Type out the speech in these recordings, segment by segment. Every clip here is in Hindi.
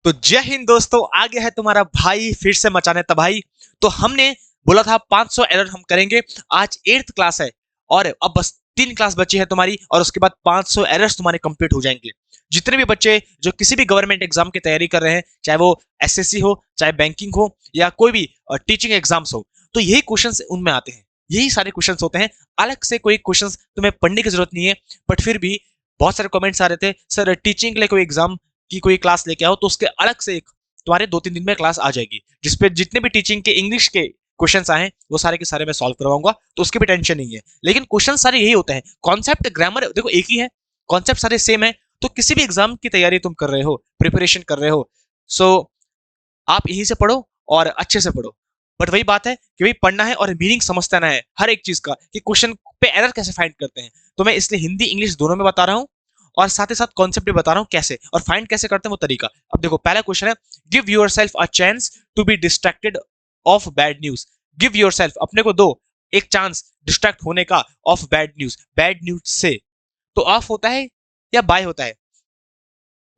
तो जय हिंद दोस्तों, आ गया है तुम्हारा भाई फिर से मचाने तबाही। तो हमने बोला था 500 एरर हम करेंगे। आज 8th क्लास है और अब बस 3 क्लास बची है तुम्हारी, और उसके बाद 500 एरर्स तुम्हारे कंप्लीट हो जाएंगे। जितने भी बच्चे जो किसी भी गवर्नमेंट एग्जाम की तैयारी कर रहे हैं, चाहे वो एसएससी हो, चाहे बैंकिंग हो, या कोई भी टीचिंग एग्जाम्स हो, तो यही क्वेश्चंस उनमें आते हैं। यही सारे क्वेश्चंस होते हैं। अलग से कोई क्वेश्चंस तुम्हें पढ़ने की जरूरत नहीं है। बट फिर भी बहुत सारे कमेंट्स आ रहे थे, सर टीचिंग के लिए कोई एग्जाम की कोई क्लास लेके आओ, तो उसके अलग से एक तुम्हारे 2-3 दिन में क्लास आ जाएगी, जिसपे जितने भी टीचिंग के इंग्लिश के क्वेश्चंस आए वो सारे के सारे मैं सॉल्व करवाऊंगा। तो उसकी भी टेंशन नहीं है। लेकिन क्वेश्चन सारे यही होते हैं, कॉन्सेप्ट ग्रामर देखो एक ही है, कॉन्सेप्ट सारे सेम है। तो किसी भी एग्जाम की तैयारी तुम कर रहे हो, प्रिपरेशन कर रहे हो, सो आप यहीं से पढ़ो और अच्छे से पढ़ो। बट वही बात है कि भाई पढ़ना है और मीनिंग समझता ना है हर एक चीज का, कि क्वेश्चन पे एरर कैसे फाइंड करते हैं। तो मैं इसलिए हिंदी इंग्लिश दोनों में बता रहा हूँ, और साथ ही साथ कॉन्सेप्ट भी बता रहा हूँ कैसे और फाइंड कैसे करते हैं वो तरीका। अब देखो पहला क्वेश्चन है, give yourself a chance to be distracted of bad news. Give yourself, अपने को दो एक चांस डिस्ट्रैक्ट होने का ऑफ बैड न्यूज से। तो ऑफ होता है या बाय होता है?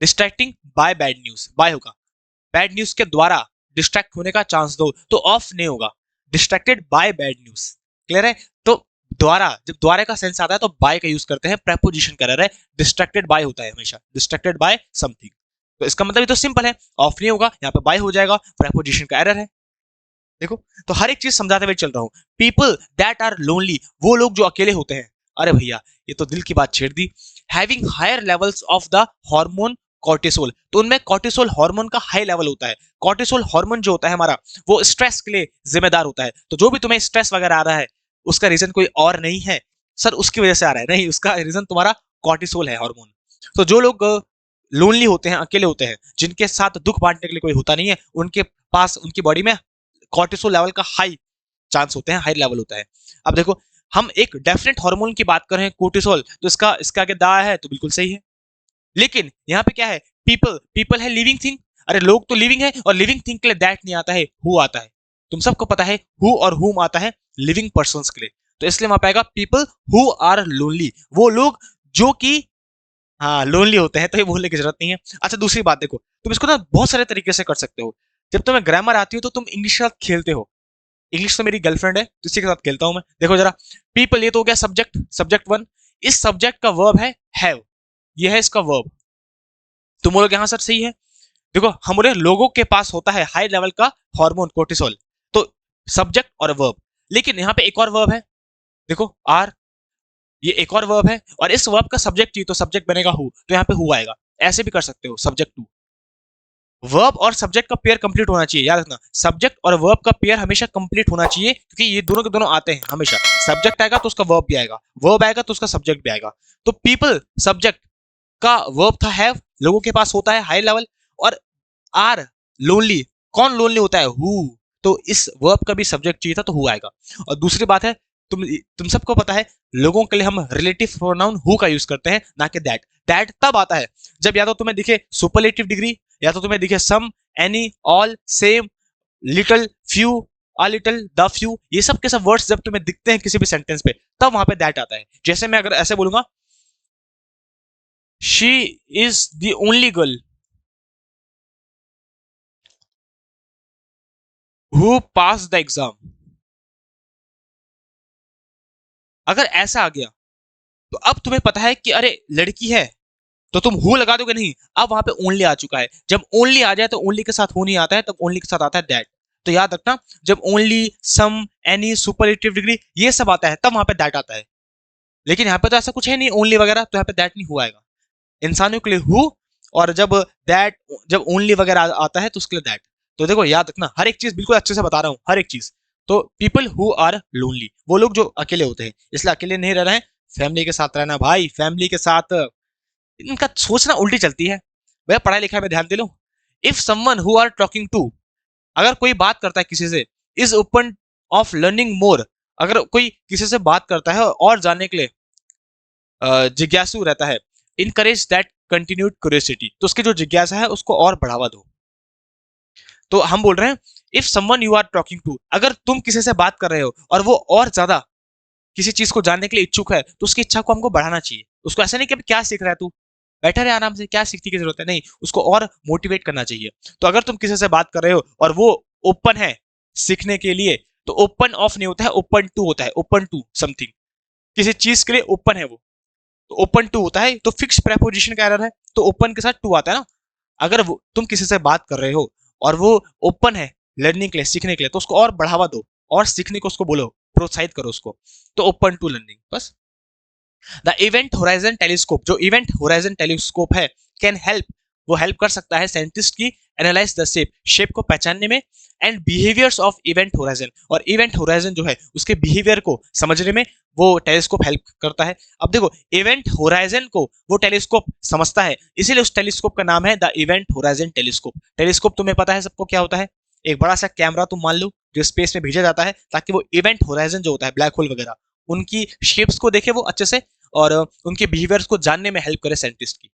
Distracting by bad news, by होगा। बैड न्यूज के द्वारा डिस्ट्रैक्ट होने का चांस दो, तो ऑफ नहीं होगा, distracted by bad news. Clear है? तो द्वारा, जब द्वारा का सेंस आता है तो बाय का यूज करते हैं, प्रेपोजिशन का एरर है। डिस्ट्रैक्टेड बाय होता है हमेशा, डिस्ट्रैक्टेड बाय समथिंग। तो इसका मतलब ये तो सिंपल है, ऑफ नहीं होगा, यहाँ पे बाय हो जाएगा, प्रेपोजिशन का एरर है। देखो, तो हर एक चीज समझाते हुए चल रहा हूं। पीपल दैट आर लोनली, वो लोग जो अकेले होते हैं। अरे भैया, ये तो दिल की बात छेड़ दी। Having higher levels of the hormone cortisol, तो उनमें कॉर्टिसोल हार्मोन का हाई लेवल होता है। कॉर्टिसोल हार्मोन जो होता है हमारा, वो स्ट्रेस के लिए जिम्मेदार होता है। तो जो भी तुम्हें स्ट्रेस वगैरह आ रहा है, उसका रीजन कोई और नहीं है सर उसकी वजह से आ रहा है, नहीं, उसका रीजन तुम्हारा कॉर्टिसोल है, हार्मोन। तो जो लोग लोनली होते हैं, अकेले होते हैं, जिनके साथ दुख बांटने के लिए कोई होता नहीं है, उनके पास उनकी बॉडी में कॉर्टिसोल लेवल का हाई चांस होते हैं, हाई लेवल होता है। अब देखो, हम एक डेफिनेट हार्मोन की बात कर रहे हैं, कोर्टिसोल, तो इसका आगे दा है, तो बिल्कुल सही है। लेकिन यहाँ पे क्या है? पीपल है लिविंग थिंग। अरे लोग तो लिविंग है, और लिविंग थिंग के लिए दैट नहीं आता है, हु आता है। तुम सबको पता है हु और हुम आता है लिविंग पर्सन्स के लिए। तो इसलिए वहां पाएगा पीपल हु आर लोनली, वो लोग जो कि हाँ लोनली होते हैं। तो ये बोलने की जरूरत नहीं है। अच्छा, दूसरी बात देखो, तुम इसको ना बहुत सारे तरीके से कर सकते हो। जब तुम्हें ग्रामर आती हो तो तुम इंग्लिश के साथ खेलते हो। इंग्लिश तो मेरी गर्लफ्रेंड है, तो इसी के साथ खेलता हूं मैं। देखो जरा, पीपल ये तो हो गया सब्जेक्ट, सब्जेक्ट वन। इस सब्जेक्ट का वर्ब है हैव, ये है इसका वर्ब। तुम बोलोगे हाँ सर सही है। देखो, हम बोले लोगों के पास होता है हाई लेवल का हार्मोन कोर्टिसोल, तो सब्जेक्ट और वर्ब। लेकिन यहाँ पे एक और वर्ब है, देखो आर, ये एक और वर्ब है, और इस वर्ब का सब्जेक्ट चाहिए तो सब्जेक्ट बनेगा हु, तो यहाँ पे हु आएगा। ऐसे भी कर सकते हो, सब्जेक्ट टू। वर्ब और सब्जेक्ट का पेयर कंप्लीट होना चाहिए, याद रखना, सब्जेक्ट और वर्ब का पेयर हमेशा कंप्लीट होना चाहिए, क्योंकि ये दोनों के दोनों आते हैं हमेशा। सब्जेक्ट आएगा तो उसका वर्ब भी आएगा, वर्ब आएगा तो उसका सब्जेक्ट भी आएगा। तो पीपल सब्जेक्ट का वर्ब था हैव, लोगों के पास होता है हाई लेवल। और आर लोनली, कौन लोनली होता है? हु। तो इस वर्ब का भी सब्जेक्ट चाहिए था, तो हु आएगा। और दूसरी बात है, तुम सबको पता है, लोगों के लिए हम रिलेटिव प्रोनाउन हु का यूज करते हैं, ना कि दैट। दैट तब आता है जब या तो तुम्हें दिखे सुपरलेटिव डिग्री, या तो तुम्हें दिखे some, any, all, same, little, few, a little, the few, ये सब के सब वर्ड्स जब तुम्हें दिखते हैं किसी भी सेंटेंस पे, तब वहां पे दैट आता है। जैसे मैं अगर ऐसे बोलूंगा, she is the only girl who pass the exam. अगर ऐसा आ गया, तो अब तुम्हें पता है कि अरे लड़की है, तो तुम हु लगा दोगे नहीं, अब वहां पे ओनली आ चुका है। जब ओनली आ जाए तो ओनली के साथ हु नहीं आता है, तब ओनली के साथ आता है दैट। तो याद रखना, जब ओनली, सम, एनी, सुपरलेटिव डिग्री ये सब आता है, तब वहां पे दैट आता है। लेकिन यहाँ पे तो ऐसा कुछ है नहीं ओनली वगैरह, तो यहाँ पे दैट नहीं हुआ आएगा। इंसानों के लिए हु, और जब दैट, जब ओनली वगैरह आता है तो उसके लिए दैट। तो देखो याद रखना, हर एक चीज बिल्कुल अच्छे से बता रहा हूँ, हर एक चीज। तो पीपल हु आर लोनली, वो लोग जो अकेले होते हैं, इसलिए अकेले नहीं रह रहे हैं, फैमिली के साथ रहना भाई, फैमिली के साथ। इनका सोचना उल्टी चलती है। भैया पढ़ाई लिखाई में ध्यान दे लो। If someone who are talking to, अगर कोई बात करता है किसी से, is open of learning more, अगर कोई किसी से बात करता है और जानने के लिए जिज्ञासु रहता है, इनकरेज दैट कंटिन्यूड क्यूरियोसिटी, तो उसकी जो जिज्ञासा है उसको और बढ़ावा दो। तो हम बोल रहे हैं, if someone you are talking to, अगर तुम किसी से बात कर रहे हो और वो और ज्यादा किसी चीज को जानने के लिए इच्छुक है, तो उसकी इच्छा को हमको बढ़ाना चाहिए। उसको ऐसा नहीं कि अब क्या सीख रहा है तू, बैठा रहे आराम से, क्या सीखने की जरूरत है, नहीं, उसको और मोटिवेट करना चाहिए। तो अगर तुम किसी से बात कर रहे हो और वो ओपन है सीखने के लिए, तो ओपन ऑफ नहीं होता है, ओपन टू होता है, ओपन टू समथिंग, किसी चीज के लिए ओपन है वो, तो ओपन टू होता है। तो फिक्स प्रेपोजिशन का एरर है, तो ओपन के साथ टू आता है ना। अगर वो तुम किसी से बात कर रहे हो और वो ओपन है लर्निंग के लिए, सीखने के लिए, तो उसको और बढ़ावा दो और सीखने को उसको बोलो, प्रोत्साहित करो उसको, तो ओपन टू लर्निंग बस। द इवेंट होराइजन टेलीस्कोप, जो इवेंट होराइजन टेलीस्कोप है, कैन हेल्प, वो हेल्प कर सकता है साइंटिस्ट की एनालाइज द शेप, शेप को पहचानने में, and behaviours of event horizon, और इवेंट होराइजन जो है उसके बिहेवियर को समझने में वो टेलीस्कोप हेल्प करता है। अब देखो, इवेंट होराइजन को वो टेलीस्कोप समझता है, इसीलिए उस टेलीस्कोप का नाम है the event horizon telescope. Telescope तुम्हें पता है सबको क्या होता है, एक बड़ा सा कैमरा तुम मान लो जो स्पेस में भेजा जाता है, ताकि वो इवेंट होराइजन जो होता है, ब्लैक होल वगैरह, उनकी शेप्स को देखे वो अच्छे से, और उनके बिहेवियर्स को जानने में हेल्प करे साइंटिस्ट की।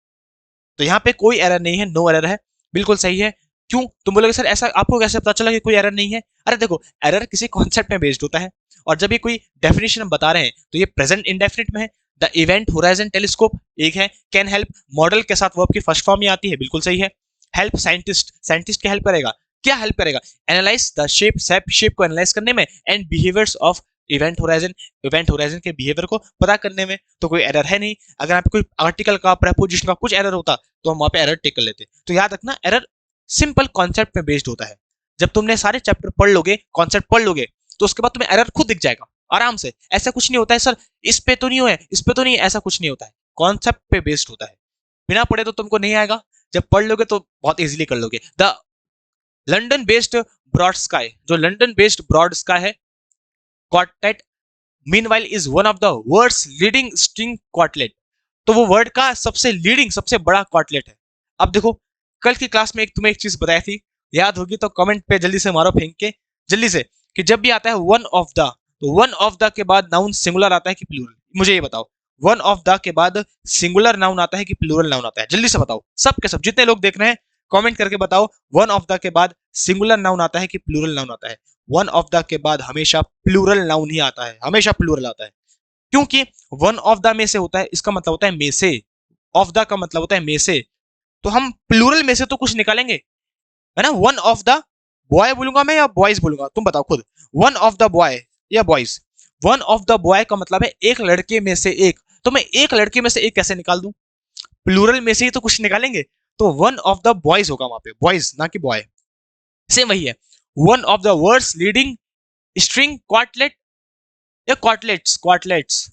तो यहाँ पे कोई एरर नहीं है, नो एरर है, बिल्कुल सही है। क्यों, तुम बोलोगे सर ऐसा आपको कैसे पता चला कि कोई एरर नहीं है? अरे देखो, एरर किसी कॉन्सेप्ट में बेस्ड होता है, और जब ये कोई डेफिनेशन हम बता रहे हैं तो ये प्रेजेंट इंडेफिनिट में है। द इवेंट होराइजन टेलीस्कोप एक है, कैन हेल्प, मॉडल के साथ वर्ब की फर्स्ट फॉर्म ही आती है, बिल्कुल सही है। हेल्प साइंटिस्ट, साइंटिस्ट क्या हेल्प करेगा, क्या हेल्प करेगा, एनालाइज द शेप, शेप को एनालाइज करने में, and behaviours of event horizon, event horizon के बिहेवियर को पता करने में। तो कोई एरर है नहीं। अगर आप कोई आर्टिकल का, प्रेपोजिशन का कुछ एरर होता तो हम वहां पे एरर टेक कर लेते। तो याद रखना, एरर सिंपल कॉन्सेप्ट पे बेस्ड होता है। जब तुमने सारे चैप्टर पढ़ लोगे, कॉन्सेप्ट पढ़ लोगे, तो उसके बाद तुम्हें एरर खुद दिख जाएगा आराम से। ऐसा कुछ नहीं होता है सर इस पे तो नहीं है, इस पे तो नहीं, ऐसा कुछ नहीं होता है, कॉन्सेप्ट पे बेस्ड होता है। बिना पढ़े तो तुमको नहीं आएगा, जब पढ़ लोगे तो बहुत इजीली कर लोगे। The London based Broad Sky, जो लंदन बेस्ड ब्रॉड स्काई है, quartet meanwhile is one of the world's leading string quartet, तो वो वर्ड का सबसे लीडिंग, सबसे बड़ा क्वार्टलेट है। अब देखो, कल की क्लास में तुम्हें एक चीज बताई थी, याद होगी तो कमेंट पे जल्दी से मारो फेंक के, जल्दी से, कि जब भी आता है वन ऑफ द, तो वन ऑफ द के बाद नाउन सिंगुलर आता है कि प्लूरल, मुझे ये बताओ। वन ऑफ द के बाद सिंगुलर नाउन आता है कि प्लूरल नाउन आता है, जल्दी से बताओ, सब के सब जितने लोग देख रहे हैं कमेंट करके बताओ, वन ऑफ द के बाद सिंगुलर नाउन आता है कि प्लूरल नाउन आता है? वन ऑफ द के बाद हमेशा प्लूरल नाउन ही आता है, हमेशा प्लूरल आता है, क्योंकि वन ऑफ द में से होता है, इसका मतलब होता है में से, ऑफ द का मतलब होता है में से, तो हम प्लूरल में से तो कुछ निकालेंगे, है ना। वन ऑफ द बॉय बोलूंगा मैं या बॉयज बोलूंगा, तुम बताओ खुद, वन ऑफ द बॉय या boys? One of the boy का मतलब है एक लड़के में से एक, तो मैं एक लड़के में से एक कैसे निकाल दूं, प्लूरल में से ही तो कुछ निकालेंगे, तो वन ऑफ द बॉयज होगा वहां पे, बॉयज ना कि बॉय। सेम वही है, one of the world's leading string quartet, या क्वार्टलेट्स, क्वार्टलेट्स,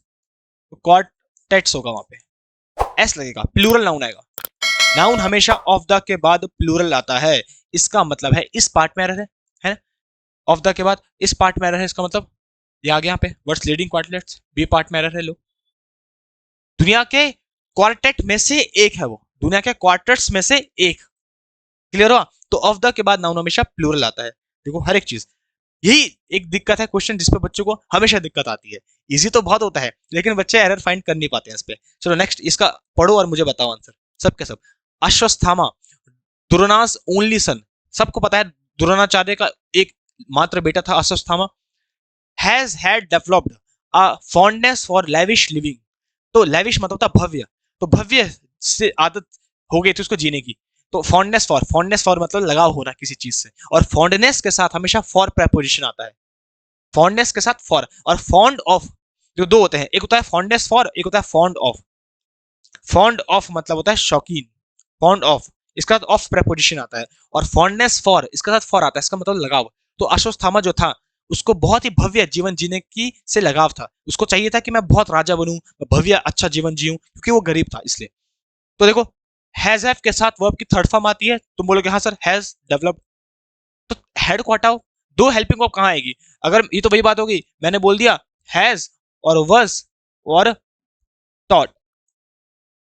क्वार्टेट्स होगा वहां पे, एस लगेगा, प्लूरल नाउन आएगा। नाउन हमेशा ऑफ द के बाद प्लूरल आता है, इसका मतलब है इस पार्ट में एरर है ना, ऑफ द के बाद इस पार्ट में एरर है, इसका मतलब ये आ गया यहाँ पे वर्ड्स लीडिंग क्वार्टलेट्स, बी पार्ट में एरर है। लो, दुनिया के क्वार्टेट में से एक है वो, दुनिया के क्वार्टर्स में से एक, क्लियर हुआ? तो ऑफ द के बाद नाउन हमेशा प्लूरल आता है। देखो हर एक चीज, यही एक दिक्कत है क्वेश्चन जिसपे बच्चों को हमेशा दिक्कत आती है। इजी तो बहुत होता है लेकिन बच्चे एरर फाइंड कर नहीं पाते हैं इस पे। चलो नेक्स्ट, इसका पढ़ो और मुझे बताओ आंसर, सब के सब। अश्वत्थामा, दुर्नास ओनली सन, सबको पता है द्रोणाचार्य का एक मात्र बेटा था Ashwatthama. Has had developed a fondness for lavish living, तो लेविश मतलब होता भव्य, तो भव्य से आदत हो गई थी उसको जीने की। तो फॉन्डनेस फॉर, फॉन्डनेस फॉर मतलब लगाव होना किसी चीज से, और फॉन्डनेस के साथ हमेशा फॉर प्रेपोजिशन आता है, फॉन्डनेस के साथ फॉर। और फॉन्ड ऑफ, जो दो होते हैं, एक होता है फॉन्डनेस फॉर, एक होता है फॉन्ड ऑफ। फॉन्ड ऑफ मतलब होता है शौकीन, फॉन्ड ऑफ, इसका साथ ऑफ प्रेपोजिशन आता है, और फॉन्डनेस फॉर इसका साथ फॉर आता है, इसका मतलब लगाव। तो अश्वत्थामा जो था उसको बहुत ही भव्य जीवन जीने की से लगाव था, उसको चाहिए था कि मैं बहुत राजा बनूं, भव्य अच्छा जीवन जीऊं, क्योंकि वो गरीब था इसलिए। तो देखो, हैज हैव के साथ वर्ब की थर्ड फॉर्म आती है, तुम बोलोगे हाँ सर हैज डेवलप्ड, तो हेड को हटाओ, दो हेल्पिंग वर्ब कहाँ आएगी? अगर ये तो वही बात होगी, मैंने बोल दिया हैज और वाज और टॉट,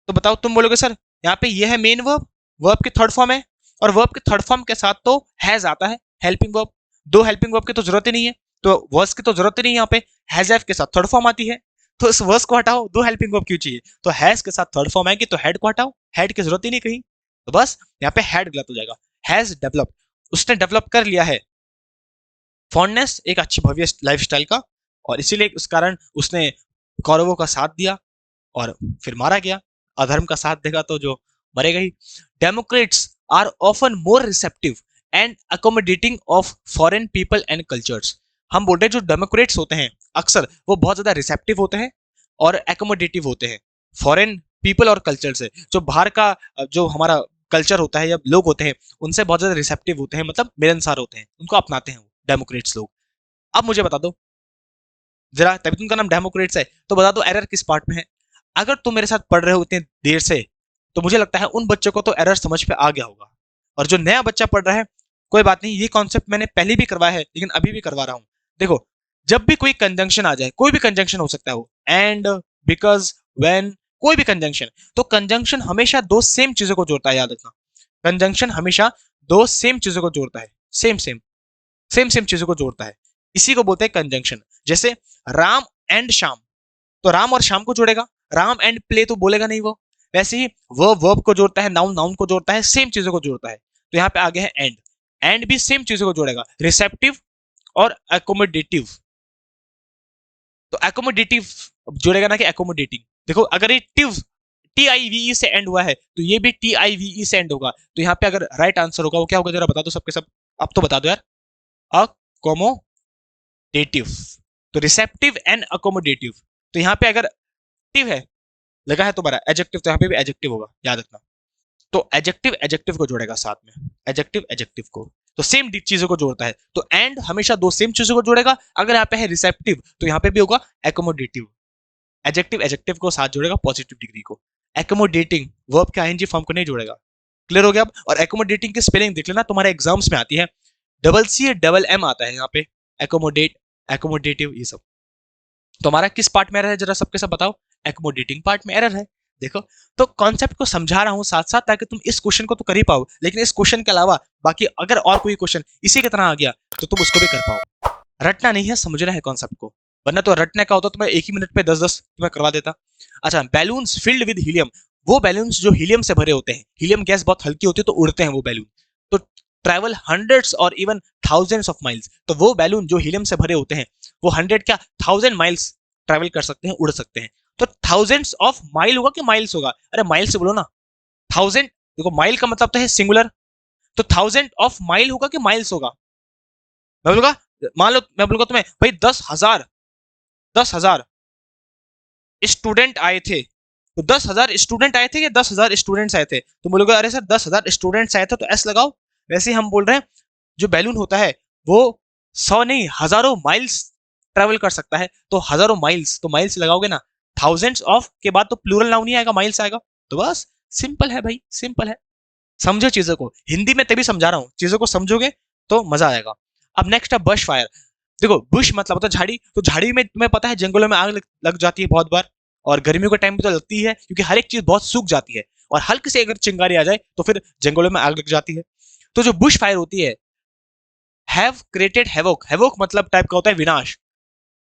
तो बताओ तुम बोलोगे सर यहाँ पे ये है मेन वर्ब, वर्ब की थर्ड फॉर्म है, और वर्ब की थर्ड फॉर्म के साथ तो हैज आता है हेल्पिंग वर्ब, दो हेल्पिंग वर्ब की तो जरूरत ही नहीं है, तो वर्स की तो जरूरत ही नहीं है, यहाँ पे हैज हैव के साथ थर्ड फॉर्म आती है, तो इस वर्स को हटाओ, दो हेल्पिंग वर्ब क्यों चाहिए? तो हैज के साथ थर्ड फॉर्म आएगी, तो हेड को हटाओ, हेड की जरूरत ही नहीं कहीं, तो बस यहाँ पे हेड गलत हो जाएगा। हैज डेवलप, उसने डेवलप कर लिया है फॉन्डनेस, एक अच्छी भव्य लाइफस्टाइल का, और इसीलिए उस कारण उसने कौरवों का साथ दिया और फिर मारा गया। अधर्म का साथ देगा तो जो मरेगा ही। Democrats are often more receptive and accommodating of foreign people and cultures. हम बोल रहे हैं जो डेमोक्रेट्स होते हैं अक्सर वो बहुत ज्यादा रिसेप्टिव होते हैं और एकोमोडेटिव होते हैं फॉरेन पीपल और कल्चर से। जो बाहर का जो हमारा कल्चर होता है या लोग होते हैं उनसे बहुत ज्यादा रिसेप्टिव होते हैं, मतलब मिलनसार होते हैं, उनको अपनाते हैं वो डेमोक्रेट्स लोग। अब मुझे बता दो जरा, तभी तुमका नाम डेमोक्रेट्स है, तो बता दो एरर किस पार्ट में है। अगर तुम मेरे साथ पढ़ रहे हो इतने देर से तो मुझे लगता है उन बच्चों को तो एरर समझ पे आ गया होगा, और जो नया बच्चा पढ़ रहा है कोई बात नहीं, ये कॉन्सेप्ट मैंने पहले भी करवाया है लेकिन अभी भी करवा रहा हूं। देखो, जब भी कोई कंजंक्शन आ जाए, कोई भी कंजंक्शन हो सकता है वो, एंड, बिकॉज, व्हेन, कोई भी कंजंक्शन, तो कंजंक्शन हमेशा दो सेम चीजों को जोड़ता है, याद रखना। कंजंक्शन हमेशा दो सेम चीजों को जोड़ता है, सेम सेम सेम सेम चीजों को जोड़ता है, इसी को बोलते हैं कंजंक्शन। जैसे राम एंड श्याम, तो राम और श्याम को जोड़ेगा, राम एंड प्ले तो बोलेगा नहीं वो। वैसे ही वर्ब वर्ब को जोड़ता है, नाउन नाउन को जोड़ता है, सेम चीजों को जोड़ता है। तो यहाँ पे आगे है एंड, एंड भी सेम चीजों को जोड़ेगा, रिसेप्टिव और एकोमोडेटिव। तो एकोमोडेटिव जोड़ेगा ना कि एकोमोडेटिंग। देखो अगर ये टिव TIVE से एंड हुआ है तो ये भी TIVE से एंड होगा, तो यहाँ पे अगर राइट आंसर होगा वो क्या होगा, जरा बता दो सबके सब, अब तो बता दो यार। अकोमोडेटिव, तो रिसेप्टिव एंड अकोमोडेटिव। तो यहाँ पे अगर टिव है लगा है तुम्हारा एडजेक्टिव, तो यहाँ पे भी एडजेक्टिव होगा, याद रखना। तो एडजेक्टिव एडजेक्टिव को जोड़ेगा साथ में, एडजेक्टिव एडजेक्टिव को, तो सेम चीजों को जोड़ता है। तो एंड हमेशा दो सेम चीजों को जोड़ेगा। अगर यहाँ पे है रिसेप्टिव तो यहाँ पे भी होगा एकोमोडेटिव। एडजेक्टिव एडजेक्टिव को साथ जोड़ेगा, पॉजिटिव डिग्री को। एकोमोडेटिंग वर्ब के आईएनजी फॉर्म को नहीं जोड़ेगा। क्लियर हो गया अब। और एकोमोडेटिंग की स्पेलिंग देख लेना, तुम्हारे एग्जाम्स में आती है, CM आता है यहाँ पे, एकोमोडेट, एकोमोडेटिव, ये सब। तो हमारा किस पार्ट में एरर है, जरा सबके सब बताओ। एकोमोडेटिंग पार्ट में एरर है। देखो, तो कॉन्सेप्ट को समझा रहा हूं साथ साथ ताकि तुम इस क्वेश्चन को तो कर ही पाओ, लेकिन इस क्वेश्चन के अलावा बाकी अगर और कोई क्वेश्चन इसी की तरह आ गया तो तुम उसको भी कर पाओ। रटना नहीं है, समझना है कॉन्सेप्ट को, वरना तो रटने का होता तो मैं एक ही मिनट पे 10-10 तुम्हें करवा देता। अच्छा, बैलून्स फिल्ड विद हीलियम, वो बैलून्स जो हीलियम से भरे होते हैं, हीलियम गैस बहुत हल्की होती है तो उड़ते हैं वो बैलून, तो ट्रैवल हंड्रेड्स और इवन थाउजेंड्स ऑफ माइल्स। तो वो बैलून जो हीलियम से भरे होते हैं वो 100 क्या 1000 माइल्स ट्रैवल कर सकते हैं, उड़ सकते हैं। तो थाउजेंड्स ऑफ माइल होगा कि माइल्स होगा, अरे माइल से बोलो ना। 1000, देखो माइल का मतलब तो है सिंगुलर, तो 1000 ऑफ माइल होगा कि माइल्स होगा। मैं बोलूंगा, मान लो मैं बोलूंगा तुम्हें भाई 10,000 स्टूडेंट आए थे, तो 10,000 स्टूडेंट आए थे या 10,000 स्टूडेंट्स आए थे, तो बोलोगे अरे सर 10,000 स्टूडेंट्स आए थे तो एस लगाओ। वैसे ही हम बोल रहे हैं जो बैलून होता है वो 100 नहीं हजारों माइल्स ट्रेवल कर सकता है, तो हजारों माइल्स, तो माइल्स लगाओगे ना, थाउजेंड्स ऑफ के बाद तो प्लूरल नाउन ही आएगा, माइल्स आएगा। तो बस सिंपल है भाई, सिंपल है। समझो चीजों को, हिंदी में तभी समझा रहा हूं, चीजों को समझोगे तो मजा आएगा। अब नेक्स्ट है बश फायर। देखो बुश मतलब होता है झाड़ी, तो झाड़ी में तुम्हें पता है जंगलों में आग लग जाती है बहुत बार, और गर्मियों के टाइम पे तो लगती है क्योंकि हर एक चीज बहुत सूख जाती है, और हल्की से अगर चिंगारी आ जाए तो फिर जंगलों में आग लग जाती है। तो जो बुश फायर होती है, हैव क्रिएटेड हैवोक, हैवोक मतलब टाइप का होता है विनाश,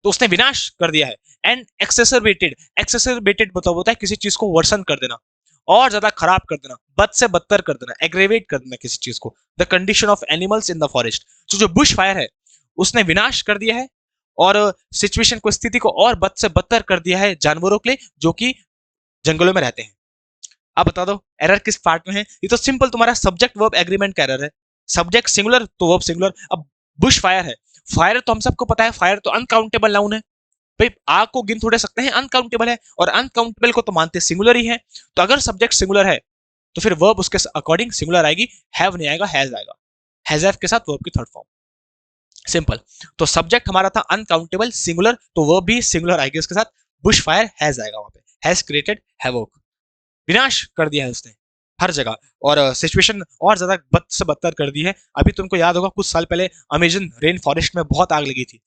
तो उसने विनाश कर दिया है। एंड एक्सेसरबेटेड, एक्सेसरबेटेड मतलब होता है किसी चीज को वर्सन कर देना, और ज्यादा खराब कर देना, बद से बदतर कर देना, एग्रेवेट कर देना किसी चीज को। The condition of animals in the forest, तो जो बुश फायर है उसने विनाश कर दिया है और सिचुएशन को, स्थिति को और बद से बदतर कर दिया है जानवरों के लिए जो कि जंगलों में रहते हैं। अब बता दो एरर किस पार्ट में है। ये तो सिंपल तुम्हारा सब्जेक्ट वर्ब एग्रीमेंट का एरर है। सब्जेक्ट सिंगुलर तो वर्ब सिंगुलर। अब बुश फायर है, फायर तो हम सबको पता है, फायर तो अनकाउंटेबल नाउन है भाई, आग को गिन थोड़े सकते हैं, अनकाउंटेबल है, और अनकाउंटेबल को तो मानते सिंगुलर ही है। तो अगर सब्जेक्ट सिंगुलर है तो फिर वर्ब उसके अकॉर्डिंग सिंगुलर आएगी, हैव नहीं आएगा, हैज आएगा, हैज हैव के साथ वर्ब की थर्ड फॉर्म, सिंपल। तो सब्जेक्ट हमारा था अनकाउंटेबल सिंगुलर, तो वर्ब भी सिंगुलर आएगी उसके साथ, बुश फायर हैज आएगा वहां पे, हैज क्रिएटेड हैवोक, विनाश कर दिया है उसने हर जगह, और सिचुएशन और ज्यादा बद से बदतर कर दी है। अभी तुमको याद होगा कुछ साल पहले अमेजन रेन फॉरेस्ट में बहुत आग लगी थी,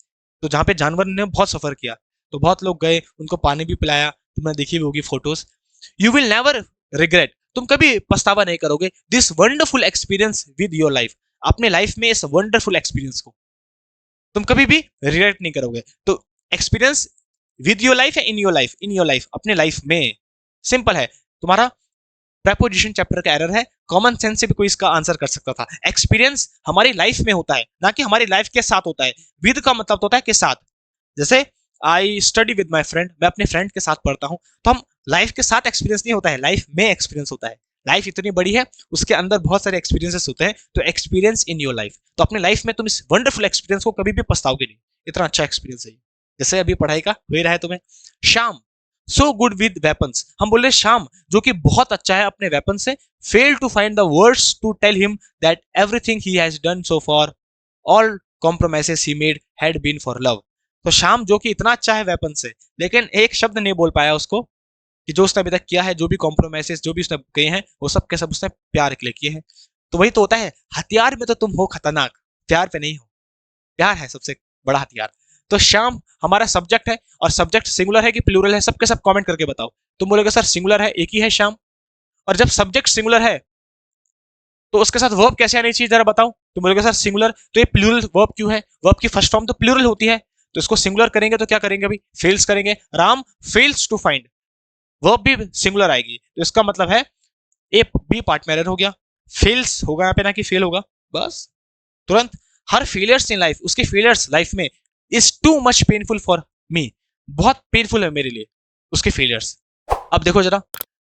तो जहाँ पे जानवर ने बहुत सफर किया, तो बहुत लोग गए, उनको पानी भी पिलाया, तुमने देखी भी होगी photos. You will never regret, तुम कभी पछतावा नहीं करोगे, this wonderful experience with your life, अपने लाइफ में इस वंडरफुल एक्सपीरियंस को तुम कभी भी रिग्रेट नहीं करोगे। तो एक्सपीरियंस विद योर लाइफ या in your life, in your life, अपने लाइफ में, सिंपल है। तुम्हारा प्रेपोजिशन चैप्टर का एरर है, कॉमन सेंस से भी कोई इसका आंसर कर सकता था। एक्सपीरियंस हमारी लाइफ में होता है, ना कि हमारी लाइफ के साथ होता है। विद का मतलब होता है के साथ, जैसे I study with my friend, मैं अपने फ्रेंड के साथ पढ़ता हूँ। तो हम लाइफ के साथ एक्सपीरियंस नहीं होता है, लाइफ में एक्सपीरियंस होता है। लाइफ इतनी बड़ी है, उसके अंदर बहुत सारे एक्सपीरियंसेस होते हैं। तो एक्सपीरियंस इन योर लाइफ, तो अपने लाइफ में तुम इस वंडरफुल एक्सपीरियंस को कभी भी पछताओगे नहीं, इतना अच्छा एक्सपीरियंस है। जैसे अभी पढ़ाई का हो रहा है तुम्हें। शाम, सो गुड विद वेपन्स, हम बोल रहे शाम जो कि बहुत अच्छा है अपने वेपन से। Fail to find the words to tell him that everything he has done so far, all compromises he made had been for love. तो शाम जो कि इतना अच्छा है वेपन से, लेकिन एक शब्द नहीं बोल पाया उसको कि जो उसने अभी तक किया है, जो भी कॉम्प्रोमाइजेस जो भी उसने किए हैं, वो सब के सब उसने प्यार के लिए किए हैं। तो वही तो होता है, हथियार में तो तुम हो खतरनाक, प्यार पे नहीं हो। प्यार है सबसे बड़ा हथियार। तो शाम हमारा सब्जेक्ट है, और सब्जेक्ट सिंगुलर है कि प्लूरल है, सबके सब कमेंट करके बताओ। तुम बोलोगे सर सिंगुलर है, एक ही है शाम। और जब सब्जेक्ट सिंगुलर है तो उसके साथ वर्ब कैसे आनी चाहिए जरा बताओ। तुम बोलोगे सर सिंगुलर, तो ये प्लूरल वर्ब क्यों है? वर्ब की फर्स्ट फॉर्म तो प्लूरल होती है, तो इसको सिंगुलर करेंगे तो क्या करेंगे? अभी फेल्स करेंगे। Ram fails to find, verb भी सिंगुलर आएगी, तो इसका मतलब है ए बी पार्ट में एरर हो गया। फेल्स होगा यहाँ पे, ना कि फेल होगा। बस तुरंत हर फेलियर्स इन लाइफ, उसके फेलियर्स लाइफ में is too much painful for मी, बहुत पेनफुल है मेरे लिए उसके फेलियर्स। अब देखो जरा,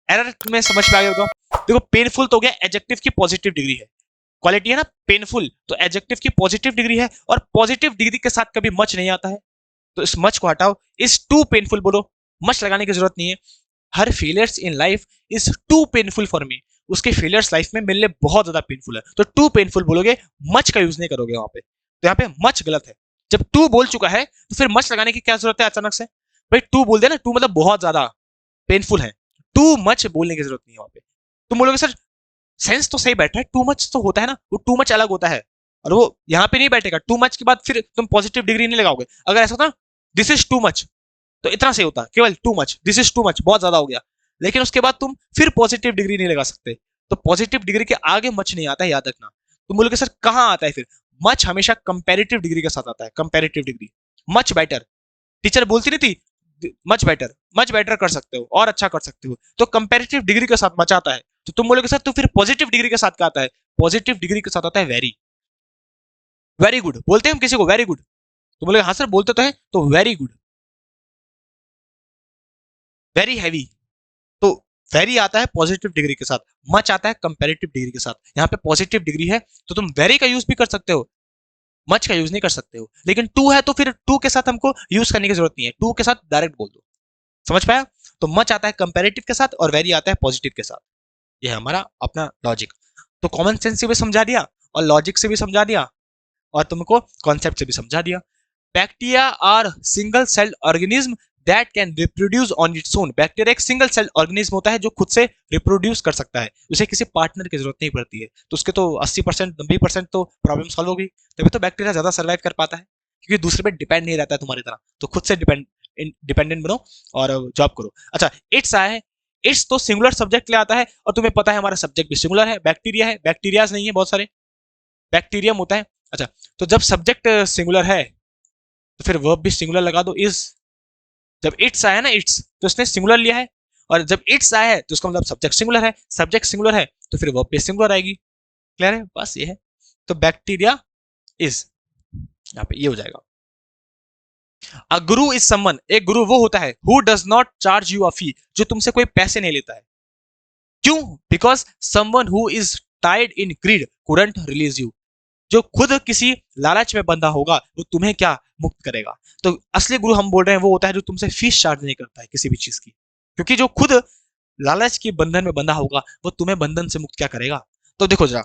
एरर तुम्हें समझ में आ गया होगा। देखो पेनफुल तो हो गया, एडजेक्टिव की पॉजिटिव डिग्री है, क्वालिटी है ना पेनफुल, तो एडजेक्टिव की पॉजिटिव डिग्री है, और पॉजिटिव डिग्री के साथ कभी मच नहीं आता है, तो इस मच को हटाओ, इज टू पेनफुल बोलो, मच लगाने की जरूरत नहीं है। Her failures in life is too painful for me, उसके फेलियर्स लाइफ में मेरे लिए बहुत ज्यादा पेनफुल है, तो टू पेनफुल बोलोगे, मच का यूज नहीं करोगे वहां पे। तो यहाँ पे मच गलत है। जब टू बोल चुका है तो फिर मच लगाने की क्या जरूरत है अचानक से? भाई टू बोल दे ना, टू मतलब बहुत ज्यादा पेनफुल है, टू मच बोलने की जरूरत नहीं है वहां पे। तुम बोलोगे सर सेंस तो सही बैठा है, टू मच तो होता है ना, वो टू मच अलग होता है, और वो यहाँ पे नहीं बैठेगा। टू मच के बाद फिर तुम पॉजिटिव डिग्री नहीं लगाओगे। अगर ऐसा होता दिस इज टू मच, तो इतना सही होता, केवल too much, this is too much बहुत ज्यादा हो गया, लेकिन उसके बाद तुम फिर पॉजिटिव डिग्री नहीं लगा सकते। तो पॉजिटिव डिग्री के आगे मच नहीं आता है, याद रखना। तुम बोलोगे सर कहां आता है फिर? मच हमेशा कंपैरेटिव डिग्री के साथ आता है, comparative degree. Much better, teacher बोलती नहीं थी मच बेटर, मच बेटर कर सकते हो और अच्छा कर सकते हो, तो कंपैरेटिव डिग्री के साथ मच आता है। तो तुम बोलोगे सर तो फिर पॉजिटिव डिग्री के साथ क्या आता है? पॉजिटिव डिग्री के साथ आता है वेरी, वेरी गुड बोलते हैं हम किसी को, वेरी गुड। तुम बोलोगे हाँ सर बोलते तो है, तो वेरी गुड, वेरी हैवी, तो वेरी आता है पॉजिटिव डिग्री के साथ, मच आता है कंपैरेटिव डिग्री के साथ। यहाँ पे पॉजिटिव डिग्री है तो तुम वेरी का यूज भी कर सकते हो, मच का यूज नहीं कर सकते हो। लेकिन टू है तो फिर टू के साथ हमको यूज करने की जरूरत नहीं है, टू के साथ डायरेक्ट बोल दो। समझ पाया? तो मच आता है कंपैरेटिव के साथ और वेरी आता है पॉजिटिव के साथ। ये है हमारा अपना लॉजिक। तो कॉमन सेंस से भी समझा दिया, और लॉजिक से भी समझा दिया, और तुमको कॉन्सेप्ट से भी समझा दिया। Bacteria are single celled organism that can reproduce on its own. Bacteria एक सिंगल सेल ऑर्गेनिज्म होता है जो खुद से रिप्रोड्यूस कर सकता है, उसे किसी पार्टनर की जरूरत नहीं पड़ती है। तो उसके तो 80% 90% तो प्रॉब्लम सॉल्व होगी, तभी तो बैक्टीरिया ज्यादा सर्वाइव कर पाता है, क्योंकि दूसरे पे डिपेंड नहीं रहता है तुम्हारी तरह। तो खुद से डिपेंडेंट बनो और जॉब करो। अच्छा इट्स आया है, इट्स तो सिंगुलर सब्जेक्ट ले आता है, और तुम्हें पता है हमारा सब्जेक्ट भी सिंगुलर है, बैक्टीरिया है, बैक्टीरियाज नहीं है बहुत सारे, बैक्टीरियम होता है। अच्छा तो जब सब्जेक्ट सिंगुलर है तो फिर वर्ब भी सिंगुलर लगा दो, इज। जब इट्स आया ना, इट्स तो इसने सिंगुलर लिया है, और जब इट्स आया है तो उसका मतलब सब्जेक्ट सिंगुलर है, सब्जेक्ट सिंगुलर है तो फिर वर्ब भी सिंगुलर आएगी। क्लियर है? बस ये है। तो बैक्टीरिया इज, यहाँ पे ये हो जाएगा। अ गुरु इज समवन, एक गुरु वो होता है who does not charge you a fee, जो तुमसे कोई पैसे नहीं लेता है। क्यों? Because someone who is tied in greed couldn't release you, जो खुद किसी लालच में बंधा होगा वो तुम्हें क्या मुक्त करेगा। तो असली गुरु हम बोल रहे हैं वो होता है जो तुमसे फीस चार्ज नहीं करता है किसी भी चीज की, क्योंकि जो खुद लालच के बंधन में बंधा होगा वो तुम्हें बंधन से मुक्त क्या करेगा। तो देखो जरा,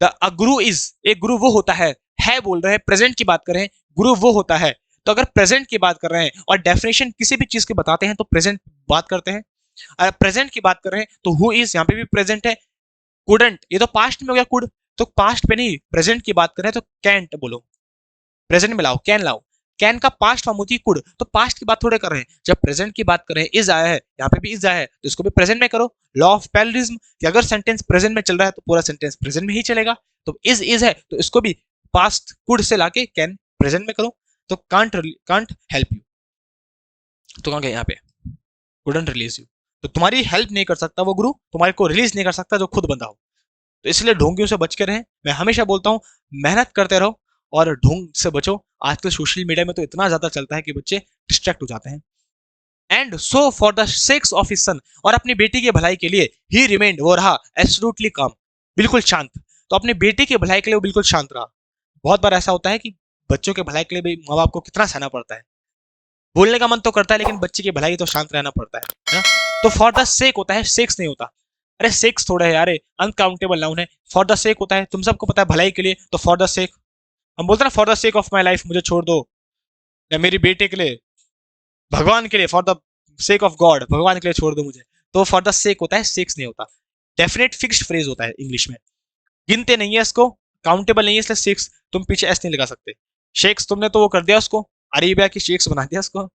अ गुरु इज, एक गुरु वो होता है बोल रहे हैं, प्रेजेंट की बात कर रहे हैं, गुरु वो होता है। तो अगर प्रेजेंट की बात कर रहे हैं और डेफिनेशन किसी भी चीज की बताते हैं तो प्रेजेंट बात करते हैं। अगर प्रेजेंट की बात कर रहे हैं तो हु इज यहाँ पे भी प्रेजेंट है। कुडंट ये तो पास्ट में हो गया, कुड तो पास्ट पे नहीं, प्रेजेंट की बात करें तो कैंट बोलो, प्रेजेंट में लाओ, कैन लाओ। कैन का पास्ट फॉर्म होती है कुड, तो पास्ट की बात थोड़े कर रहे हैं। जब प्रेजेंट की बात कर रहे हैं, इज आया है, यहाँ पे भी इज आया है, तो इसको भी प्रेजेंट में करो। लॉ ऑफ पैरेललिज्म कि अगर सेंटेंस प्रेजेंट में चल रहा है तो पूरा सेंटेंस प्रेजेंट में ही चलेगा। तो इज है तो इसको भी पास्ट कुड से लाके कैन प्रेजेंट में करो। तो कांट हेल्प यू, तो कहोगे यहाँ पे कुडंट रिलीज यू, तो तुम्हारी हेल्प नहीं कर सकता वो गुरु, तुम्हारे को रिलीज नहीं कर सकता जो खुद बंदा हो। तो इसलिए ढोंगियों से बच के रहें। मैं हमेशा बोलता हूं मेहनत करते रहो और ढोंग से बचो। आजकल सोशल मीडिया में तो इतना ज्यादा चलता है कि बच्चे डिस्ट्रैक्ट हो जाते हैं। And so for the sex of his son, और अपनी बेटी की भलाई के लिए ही रिमेन्ड, वो रहा एब्सोल्युटली काम, बिल्कुल शांत। तो अपनी बेटी की भलाई के लिए वो बिल्कुल शांत रहा। बहुत बार ऐसा होता है कि बच्चों के भलाई के लिए भी माँ बाप को कितना सहना पड़ता है, बोलने का मन तो करता है लेकिन बच्चे की भलाई तो शांत रहना पड़ता है ना? तो फॉर द सेक होता है, सेक्स नहीं होता। अरे सेक्स थोड़ा है यार, अनकाउंटेबल नाउन है। फॉर द सेक होता है, तुम सबको पता है, भलाई के लिए। तो फॉर द सेक, हम बोलते हैं ना for the sake of my life, मुझे छोड़ दो, या मेरी बेटे के लिए, भगवान के लिए, for the sake of God, भगवान के लिए छोड़ दो मुझे। तो फॉर द सेक होता है, सेक्स नहीं होता। डेफिनेट फिक्स्ड फ्रेज होता है इंग्लिश में, गिनते नहीं है इसको, काउंटेबल नहीं है, इसलिए सेक्स तुम पीछे एस नहीं लगा सकते। शेक्स तुमने तो वो कर दिया उसको, अरेबिया की शेक्स बना दिया उसको।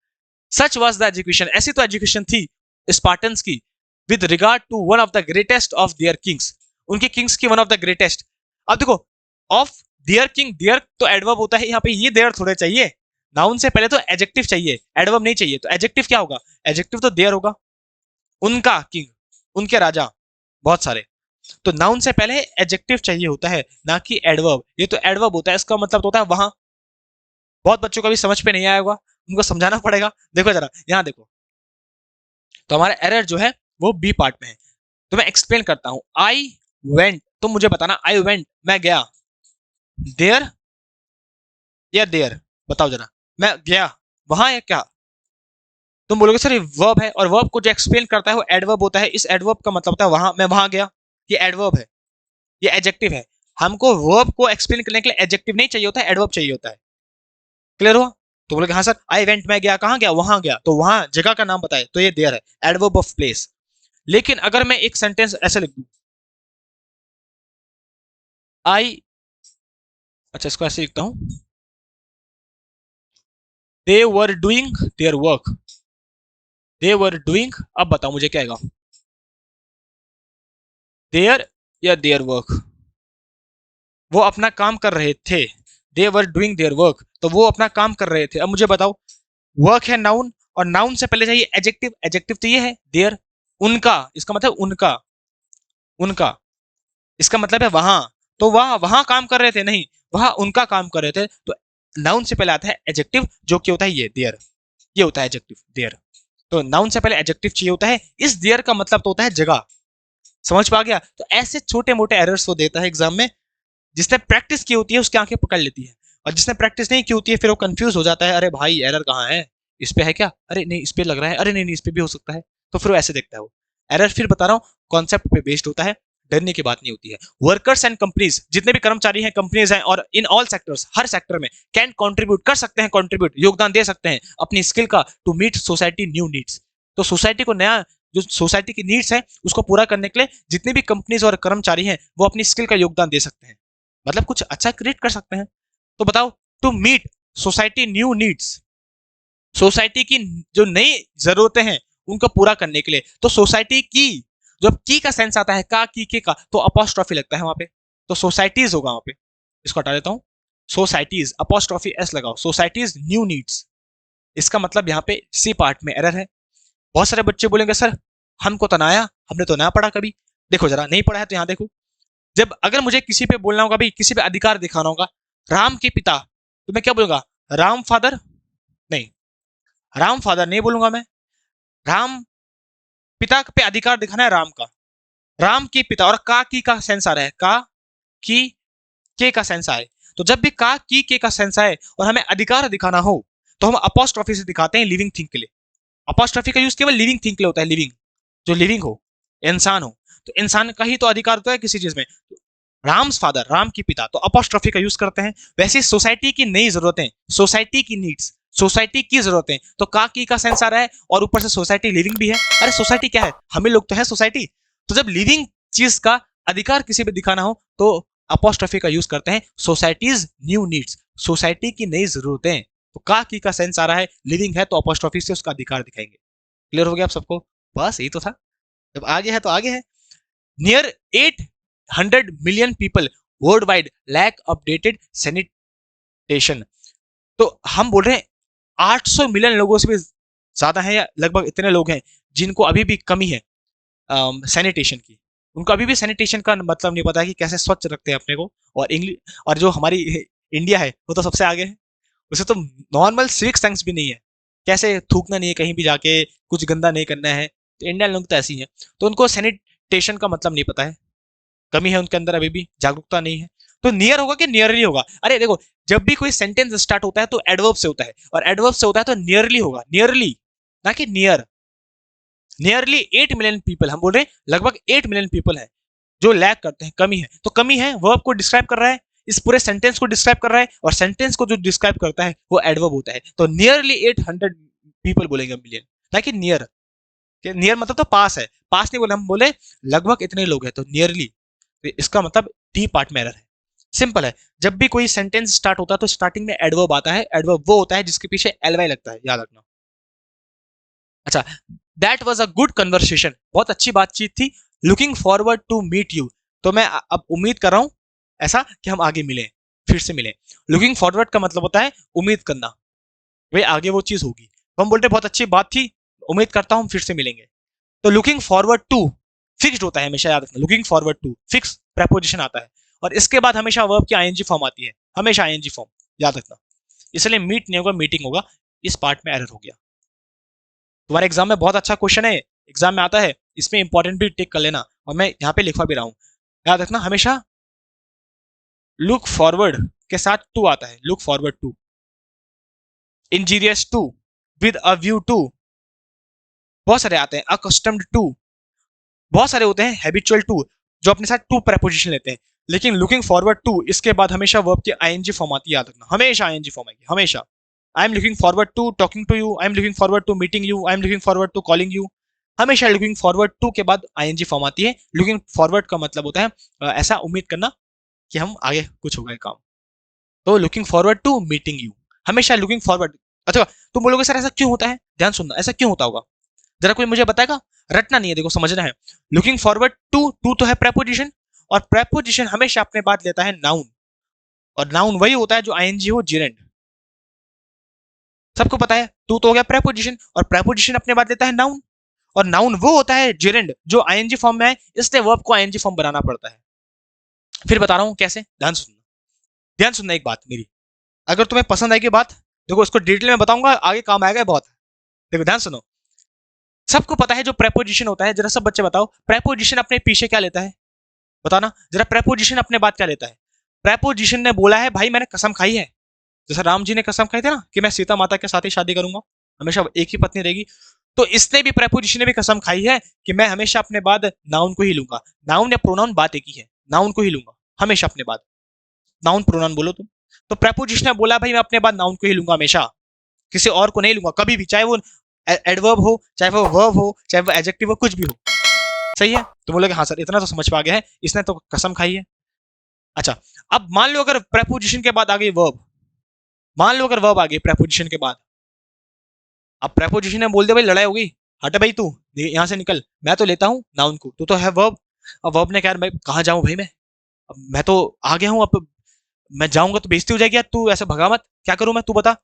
सच वॉज द एजुकेशन, ऐसी तो एजुकेशन थी स्पार्टन्स की, with regard to one of the greatest of their kings, उनके किंग्स की वन ऑफ द ग्रेटेस्ट। अब देखो, ऑफ देयर किंग, देयर तो एडवर्ब होता है यहाँ पे, ये देयर थोड़े चाहिए, नाउन से पहले तो एडजेक्टिव चाहिए, एडवर्ब नहीं चाहिए। तो एडजेक्टिव क्या होगा? एडजेक्टिव तो देयर होगा, उनका किंग, उनके राजा बहुत सारे। तो नाउन से पहले एडजेक्टिव चाहिए होता है, ना कि एडवर्ब। ये तो एडवर्ब होता है, इसका मतलब होता है वहां। बहुत बच्चों को भी समझ पे नहीं आया होगा, उनको समझाना पड़ेगा। देखो जरा यहाँ देखो, तो हमारा एरर जो है वो बी पार्ट में है। तो मैं एक्सप्लेन करता हूं। आई वेंट, तुम मुझे बताना, आई वेंट मैं गया, देयर या देयर, बताओ जरा, मैं गया वहां या क्या? तुम बोलोगे सर ये वर्ब है, और वर्ब को जो एक्सप्लेन करता है वो एडवर्ब होता है। इस एडवर्ब का मतलब होता है वहां, मैं वहां गया, ये एडवर्ब है, ये एडजेक्टिव है। हमको वर्ब को एक्सप्लेन करने के लिए एडजेक्टिव नहीं चाहिए होता है, एडवर्ब चाहिए होता है। क्लियर हुआ? तो बोलोगे हाँ सर, आई वेंट मैं गया, कहाँ गया? वहां गया। तो वहां जगह का नाम बताए तो ये देयर है, एडवर्ब ऑफ प्लेस। लेकिन अगर मैं एक सेंटेंस ऐसे लिख दूं, आई, अच्छा इसको ऐसे लिखता हूं, they were doing their work, they were doing, अब बताओ मुझे क्या आएगा, देयर या देयर वर्क? वो अपना काम कर रहे थे, दे वर डूइंग देयर वर्क, तो वो अपना काम कर रहे थे। अब मुझे बताओ, वर्क है नाउन, और नाउन से पहले चाहिए एडजेक्टिव, एडजेक्टिव तो ये है देयर, उनका, इसका मतलब उनका, उनका, इसका मतलब है वहां। तो वहां, वहां काम कर रहे थे नहीं, वहां उनका काम कर रहे थे। तो नाउन से पहले आता है एडजेक्टिव, जो कि होता है ये देयर, ये होता है एडजेक्टिव देयर। तो नाउन से पहले एडजेक्टिव चाहिए होता है। इस देयर का मतलब तो होता है जगह। समझ पा गया? तो ऐसे छोटे मोटे एरर्स वो देता है एग्जाम में। जिसने प्रैक्टिस की होती है उसकी आंखें पकड़ लेती है, और जिसने प्रैक्टिस नहीं की होती है फिर वो कंफ्यूज हो जाता है, अरे भाई एरर कहाँ है, इस पे है क्या, अरे नहीं इस पे लग रहा है, अरे नहीं नहीं इस पे भी हो सकता है। तो फिर वो ऐसे देखता है वो एरर। फिर बता रहा हूँ, कॉन्सेप्ट पे बेस्ड होता है, डरने की बात नहीं होती है। वर्कर्स एंड कंपनीज, जितने भी कर्मचारी हैं, कंपनीज हैं, और in all sectors, her sector में, कैन कंट्रीब्यूट, कर सकते हैं, कंट्रीब्यूट योगदान दे सकते हैं अपनी स्किल का, to meet society new needs. तो सोसाइटी को नया, जो सोसाइटी की नीड्स है उसको पूरा करने के लिए जितने भी कंपनीज और कर्मचारी हैं वो अपनी स्किल का योगदान दे सकते हैं, मतलब कुछ अच्छा क्रिएट कर सकते हैं। तो बताओ, to meet society new needs, society की जो नई जरूरतें हैं उनको पूरा करने के लिए। तो सोसाइटी की, जब की का सेंस आता है, का की के का, तो अपोस्ट्रॉफी लगता है वहां पे, तो सोसाइटीज होगा वहां पे। इसको हटा देता हूं, सोसाइटीज, अपोस्ट्रॉफी एस लगाओ, सोसाइटीज न्यू नीड्स। इसका मतलब यहाँ पे सी पार्ट में एरर है। बहुत सारे बच्चे बोलेंगे सर हमको तो ना आया, हमने तो ना पढ़ा कभी। देखो जरा, नहीं पढ़ा है तो यहाँ देखो, जब अगर मुझे किसी पे बोलना होगा, भाई किसी पे अधिकार दिखाना होगा, राम के पिता, तो मैं क्या बोलूंगा? राम फादर, नहीं, राम फादर नहीं बोलूंगा मैं, राम पिता पे अधिकार दिखाना है राम का, राम के पिता। और का की का सेंस आ रहा है, का की के का सेंस आए, तो जब भी का की के का सेंस आए और हमें अधिकार दिखाना हो तो हम अपोस्ट्रॉफी से दिखाते हैं लिविंग थिंग के लिए। अपोस्ट्रॉफी का यूज केवल लिविंग थिंग के लिए होता है, लिविंग, जो लिविंग हो, इंसान हो। तो इंसान का ही तो अधिकार होता है किसी चीज में। राम्स फादर, राम की पिता, तो अपोस्ट्रॉफी का यूज करते हैं। वैसे सोसाइटी की नई जरूरतें, सोसाइटी की नीड्स, सोसाइटी की जरूरतें, तो का की का सेंस आ रहा है, और ऊपर से सोसाइटी लिविंग भी है। अरे सोसाइटी क्या है, हम ही लोग तो है सोसाइटी। तो जब लिविंग चीज का अधिकार किसी पे दिखाना हो तो अपोस्ट्रॉफी का यूज करते हैं, सोसाइटीज न्यू नीड्स, सोसाइटी की नई जरूरतें। तो का की का सेंस आ रहा है, लिविंग है, तो अपोस्ट्रॉफी से उसका अधिकार दिखाएंगे। क्लियर हो गया आप सबको? बस यही तो था। जब आगे है तो आगे है। Near 800 million people worldwide lack updated sanitation. तो हम बोल रहे हैं 800 मिलियन लोगों से भी ज्यादा है, या लगभग इतने लोग हैं जिनको अभी भी कमी है सैनिटेशन की। उनको अभी भी सैनिटेशन का मतलब नहीं पता है कि कैसे स्वच्छ रखते हैं अपने को। और इंग्लिश, और जो हमारी इंडिया है वो तो सबसे आगे है, उसे तो नॉर्मल सिविक सेंस भी नहीं है, कैसे थूकना नहीं है कहीं भी जाके, कुछ गंदा नहीं करना है, तो इंडियन लोग तो ऐसे ही हैं। तो उनको सैनिटेशन का मतलब नहीं पता है, कमी है उनके अंदर, अभी भी जागरूकता नहीं है। तो नियर होगा कि नियरली होगा? अरे देखो, जब भी कोई सेंटेंस स्टार्ट होता है तो एडवर्ब से होता है, और एडवर्ब से होता है तो नियरली होगा, नियरली, ना कि नियर। नियरली 8 मिलियन पीपल, हम बोल रहे हैं लगभग 8 मिलियन पीपल है जो लैक करते हैं, कमी है, तो कमी है वर्ब को डिस्क्राइब कर रहा है, इस पूरे सेंटेंस को डिस्क्राइब कर रहा है, और सेंटेंस को जो डिस्क्राइब करता है वो एडवर्ब होता है। तो नियरली 800 पीपल बोलेंगे मिलियन, ना कि नियर। नियर मतलब तो पास है, पास नहीं बोले, हम बोले लगभग इतने लोग हैं, तो नियरली, तो इसका मतलब डी पार्ट में एरर है। सिंपल है, जब भी कोई सेंटेंस स्टार्ट होता है तो स्टार्टिंग में एडवर्ब आता है, एडवर्ब वो होता है जिसके पीछे एलवाई लगता है, याद रखना। अच्छा, that was a good conversation, बहुत अच्छी बातचीत थी। Looking forward to meet you, तो मैं अब उम्मीद कर रहा हूं ऐसा कि हम आगे मिलें, फिर से मिलें। लुकिंग फॉरवर्ड का मतलब होता है उम्मीद करना, वे आगे वो चीज होगी, तो हम बोलते बहुत अच्छी बात थी, उम्मीद करता हूं फिर से मिलेंगे। तो लुकिंग फॉरवर्ड टू फिक्स्ड होता है हमेशा, याद रखना, looking forward to fix preposition आता है, और इसके बाद हमेशा वर्ब की आईएनजी फॉर्म आती है, हमेशा आईएनजी फॉर्म, याद रखना। इसलिए मीट नहीं होगा, मीटिंग होगा, इस पार्ट में एरर हो गया। तुम्हारे एग्जाम में बहुत अच्छा क्वेश्चन है, एग्जाम में आता है, इसमें इंपॉर्टेंट भी टिक कर लेना, और मैं यहाँ पे लिखवा भी रहा हूँ, याद रखना हमेशा लुक फॉरवर्ड के साथ टू आता है, look forward to, injurious to, with a view to, बहुत सारे आते हैं, अकस्टम्ड टू, बहुत सारे होते हैं, हैबिचुअल टू, जो अपने साथ टू प्रपोजिशन लेते हैं। लेकिन लुकिंग फॉरवर्ड टू, इसके बाद हमेशा वर्ब की आईएनजी फॉर्म आती है, याद रखना, हमेशा आईएनजी फॉर्म आएगी, हमेशा। I am looking forward to talking to you, I am looking forward to meeting you, I am looking forward to calling you, हमेशा लुकिंग फॉरवर्ड टू के बाद आईएनजी फॉर्म आती है। लुकिंग फॉरवर्ड का मतलब होता है ऐसा उम्मीद करना कि हम आगे कुछ होगा काम। तो looking forward to meeting you, हमेशा लुकिंग फॉरवर्ड। अच्छा, तुम बोलोगे सर ऐसा क्यों होता है, ध्यान सुनना, ऐसा क्यों होता होगा, जरा कोई मुझे बताएगा? रटना नहीं है, देखो समझना है। लुकिंग फॉरवर्ड टू, टू तो है प्रेपोजिशन, और प्रेपोजिशन हमेशा अपने बाद लेता है नाउन, और नाउन वही होता है जो आईएनजी हो, जिरेंड, सबको पता है। टू तो हो गया प्रेपोजिशन, और प्रेपोजिशन अपने बाद लेता है नाउन, और नाउन वो होता है जिरेंड जो आईएनजी फॉर्म में है, इसलिए वर्ब को आईएनजी फॉर्म बनाना पड़ता है। फिर बता रहा हूं कैसे, ध्यान सुनना, ध्यान सुनना एक बात मेरी, अगर तुम्हें पसंद आएगी बात, देखो इसको डिटेल में बताऊंगा, आगे काम आएगा बहुत। देखो ध्यान सुनो, सबको पता है जो प्रेपोजिशन होता है, जरा सब बच्चे बताओ, प्रेपोजिशन अपने पीछे क्या लेता है, बताना जरा, प्रेपोजिशन अपने बाद क्या लेता है? प्रेपोजिशन ने बोला है भाई मैंने कसम खाई है, जैसा राम जी ने कसम खाई थी ना कि मैं सीता माता के साथ ही शादी करूंगा, हमेशा एक ही पत्नी रहेगी, तो इसने भी, प्रेपोजिशन ने भी कसम खाई है कि मैं हमेशा अपने बाद नाउन को ही लूंगा। नाउन या प्रोनाउन बात एक ही है, नाउन को ही लूंगा हमेशा अपने बाद, नाउन प्रोनाउन बोलो तुम। तो प्रेपोजिशन ने बोला भाई मैं अपने बाद नाउन को ही लूंगा हमेशा, किसी और को नहीं लूंगा कभी भी, चाहे वो एडवर्ब हो, चाहे वो वर्ब हो, चाहे वो एडजेक्टिव हो, कुछ भी हो। सही है, तो बोलोगे हाँ सर इतना तो समझ पा गया है, इसने तो कसम खाई है। अच्छा, अब मान लो अगर प्रेपोजिशन के बाद आ गई वर्ब, मान लो अगर वर्ब आ गई प्रेपोजिशन के बाद, अब प्रेपोजिशन ने बोल दिया भाई लड़ाई हो गई, हट भाई तू यहाँ से निकल, मैं तो लेता हूँ नाउन को, तू तो है वर्ब। अब वर्ब ने कहा मैं कहाँ जाऊँ भाई, मैं अब मैं तो आ गया हूँ, अब मैं जाऊंगा तो बेइज्जती हो जाएगी यार, तू ऐसे भगा मत, क्या करूं मैं, तू बता।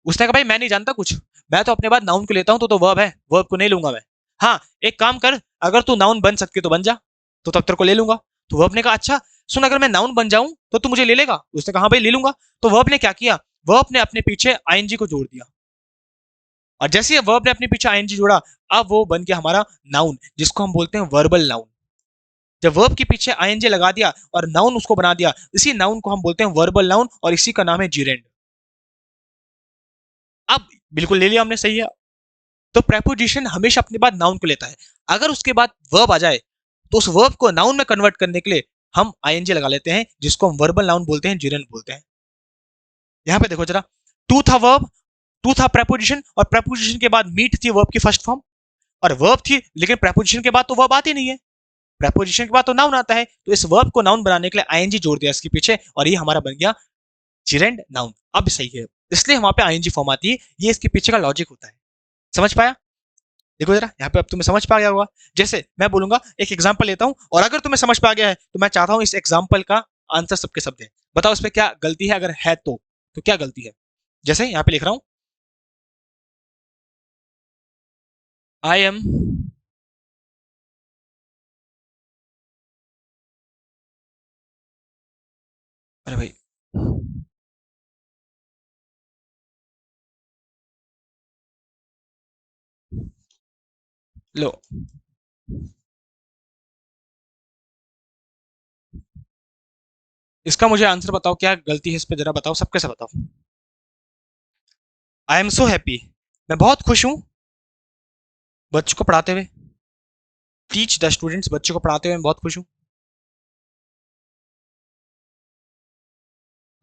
उसने कहा भाई मैं नहीं जानता कुछ, मैं तो अपने बाद नाउन को लेता हूँ, तो वर्ब है, वर्ब को नहीं लूंगा मैं। हाँ एक काम कर, अगर तू नाउन बन सकती है तो बन जा, तो तब तेरे को ले लूंगा। तो वर्ब ने कहा अच्छा सुन, अगर मैं नाउन बन जाऊं तो तू मुझे ले लेगा? उसने कहा हाँ भाई ले लूंगा। तो वर्ब ने क्या किया, वर्ब ने अपने पीछे आईएनजी को जोड़ दिया, और जैसे वर्ब ने अपने पीछे आईएनजी जोड़ा, अब वो बन गया हमारा नाउन, जिसको हम बोलते हैं वर्बल नाउन। जब वर्ब के पीछे आईएनजी लगा दिया और नाउन उसको बना दिया, इसी नाउन को हम बोलते हैं वर्बल नाउन, और इसी का नाम है जीरेंड। अब बिल्कुल ले लिया हमने, सही है। तो प्रेपोजिशन हमेशा अपने बाद नाउन को लेता है, अगर उसके बाद वर्ब आ जाए तो उस वर्ब को नाउन में कन्वर्ट करने के लिए हम आईएनजी लगा लेते हैं, जिसको हम वर्बल नाउन बोलते हैं, जिरेंड बोलते हैं। यहां पे देखो जरा, टू था वर्ब, टू था प्रेपोजिशन, और प्रेपोजिशन के बाद मीट थी वर्ब की फर्स्ट फॉर्म, और वर्ब थी, लेकिन प्रेपोजिशन के बाद तो वर्ब आती नहीं है, प्रेपोजिशन के बाद तो नाउन आता है, तो इस वर्ब को नाउन बनाने के लिए आईएनजी जोड़ दिया इसके पीछे, और ये हमारा बन गया जिरेंड नाउन। अब सही है, इसलिए वहां पे आईएनजी फॉर्म आती है, ये इसके पीछे का लॉजिक होता है। समझ पाया? देखो जरा यहाँ पे, अब तुम्हें समझ पा गया होगा। जैसे मैं बोलूंगा एक एग्जांपल लेता हूं, और अगर तुम्हें समझ पा गया है तो मैं चाहता हूं इस एग्जांपल का आंसर सबके सब दें, बताओ इसमें क्या गलती है, अगर है तो क्या गलती है? जैसे यहाँ पे लिख रहा हूं, आई एम, अरे भाई लो, इसका मुझे आंसर बताओ, क्या गलती है इस पे, जरा बताओ, सबके सब बताओ। आई एम सो हैप्पी, मैं बहुत खुश हूं बच्चों को पढ़ाते हुए। टीच द स्टूडेंट्स, बच्चों को पढ़ाते हुए मैं बहुत खुश हूं।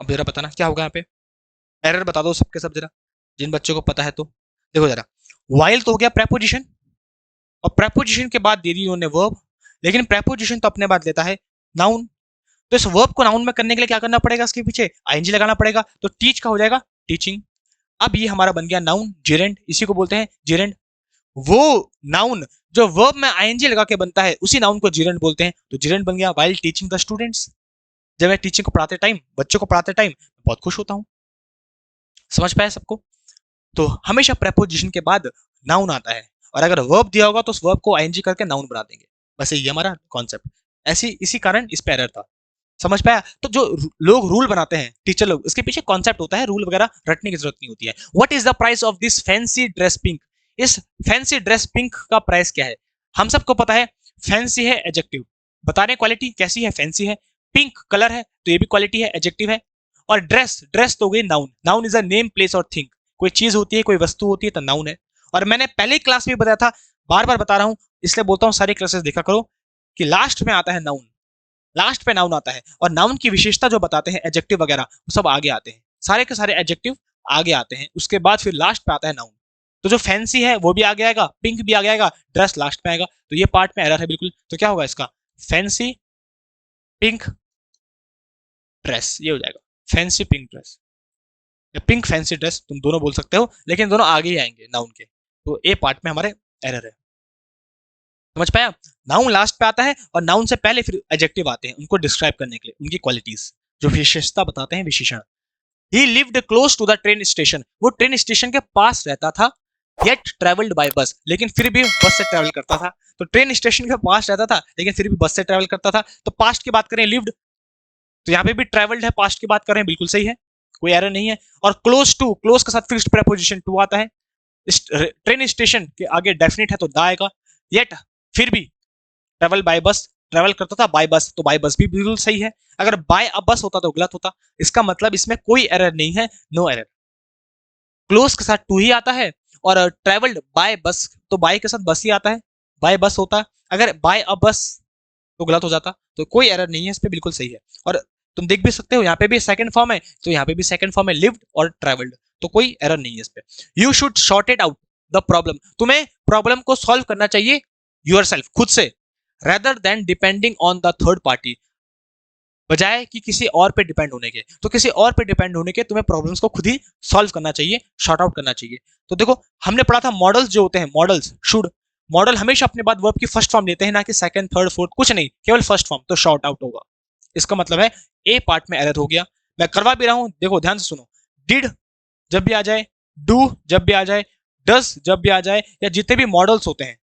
अब जरा बताना क्या होगा यहाँ पे, एरर बता दो सबके सब जरा, जिन बच्चों को पता है तो। देखो जरा, वाइल तो हो गया प्रेपोजिशन, और प्रेपोजिशन के बाद दे दी उन्होंने वर्ब, लेकिन प्रेपोजिशन तो अपने बाद लेता है नाउन। तो इस वर्ब को नाउन में करने के लिए क्या करना पड़ेगा, इसके पीछे आईएनजी लगाना पड़ेगा, तो टीच का हो जाएगा टीचिंग। अब ये हमारा बन गया नाउन जेरेंड, इसी को बोलते हैं जेरेंड। वो नाउन जो वर्ब में आईएनजी लगा के बनता है उसी नाउन को जेरेंड बोलते हैं, तो जेरेंड बन गया वाइल टीचिंग द स्टूडेंट्स। जब मैं टीचिंग को पढ़ाते टाइम, बच्चों को पढ़ाते टाइम बहुत खुश होता हूँ। समझ पाया सबको? तो हमेशा प्रेपोजिशन के बाद नाउन आता है, और अगर वर्ब दिया होगा तो उस वर्ब को आईएनजी करके नाउन बना देंगे। बस ये हमारा कॉन्सेप्ट, ऐसी इसी कारण इस पे एरर था। समझ पाया? तो जो लोग रूल बनाते हैं, टीचर लोग, इसके पीछे कॉन्सेप्ट होता है, रूल वगैरह रटने की जरूरत नहीं होती है। What is the price of this fancy dress pink? इस फैंसी ड्रेस पिंक का प्राइस क्या है? हम सबको पता है फैंसी है एडजेक्टिव, बता रहे क्वालिटी कैसी है, फैंसी है। पिंक कलर है तो ये भी क्वालिटी है, एडजेक्टिव है। और ड्रेस, ड्रेस तो हो गई noun, noun is a name place और थिंग, कोई चीज होती है, कोई वस्तु होती है तो नाउन है। और मैंने पहले क्लास में बताया था, बार बार बता रहा हूं, इसलिए बोलता हूं सारी क्लासेस देखा करो, कि लास्ट में आता है नाउन, लास्ट पे नाउन आता है, और नाउन की विशेषता जो बताते हैं एडजेक्टिव वगैरह वो सब आगे आते हैं, सारे के सारे एडजेक्टिव आगे आते हैं, उसके बाद फिर लास्ट पे आता है नाउन। तो जो फैंसी है वो भी आगे आएगा, पिंक भी आगे आएगा, ड्रेस लास्ट में आएगा, तो ये पार्ट में एरर है बिल्कुल। तो क्या होगा इसका, फैंसी पिंक ड्रेस, ये हो जाएगा फैंसी पिंक ड्रेस, या पिंक फैंसी ड्रेस, तुम दोनों बोल सकते हो, लेकिन दोनों आगे ही आएंगे नाउन के। तो ए पार्ट में हमारे एरर है। समझ पाया? नाउन लास्ट पे आता है, और नाउन से पहले फिर एडजेक्टिव आते हैं उनको डिस्क्राइब करने के लिए, उनकी क्वालिटीज, जो विशेषता बताते हैं, विशेषण। He lived close to the train station, वो ट्रेन स्टेशन के पास रहता था, येट ट्रेवल्ड बाय बस, लेकिन फिर भी बस से ट्रेवल करता था। तो ट्रेन स्टेशन के पास रहता था लेकिन फिर भी बस से ट्रेवल करता था। तो पास्ट की बात करें लिव्ड, तो यहाँ पे भी ट्रेवल्ड है, पास्ट की बात करें बिल्कुल सही है, कोई एरर नहीं है। और क्लोज टू, क्लोज के साथ फिक्स्ड प्रेपोजिशन टू आता है। ट्रेन स्टेशन के आगे डेफिनेट है तो दा आएगा। येट, फिर भी ट्रेवल बाय बस, ट्रेवल करता था बाय बस, तो बाय बस भी बिल्कुल सही है। अगर बाय अ बस होता तो गलत होता। इसका मतलब इसमें कोई एरर नहीं है, नो एरर। क्लोज के साथ टू ही आता है, और ट्रेवल्ड बाय बस, तो बाय के साथ बस ही आता है, बाय बस होता। अगर बाय अ बस तो गलत हो जाता, तो कोई एरर नहीं है इस पे, बिल्कुल सही है। और तुम देख भी सकते हो यहाँ पे भी सेकंड फॉर्म है, तो यहाँ पे भी सेकंड फॉर्म है लिव्ड और ट्रेवल्ड, तो कोई एरर नहीं है इस पे। You should sort it out the problem, तुम्हें प्रॉब्लम को सॉल्व करना चाहिए योरसेल्फ, खुद से, rather than depending on the third party, बजाय कि किसी और पे डिपेंड होने के। तो किसी और पे डिपेंड होने के तुम्हें प्रॉब्लम्स को खुद ही सॉल्व करना चाहिए, शॉर्ट आउट करना चाहिए। तो देखो हमने पढ़ा था मॉडल्स जो होते हैं, मॉडल्स शुड, मॉडल हमेशा अपने बाद वर्ब की फर्स्ट फॉर्म लेते हैं, ना कि सेकंड थर्ड फोर्थ, कुछ नहीं, केवल फर्स्ट फॉर्म, तो शॉर्ट आउट होगा। इसका मतलब है ए पार्ट में एरर हो गया। मैं करवा भी रहा हूं, देखो ध्यान से सुनो। डिड जब भी आ जाए, डू जब भी आ जाए, डस जब भी आ जाए, या जितने भी मॉडल्स होते हैं,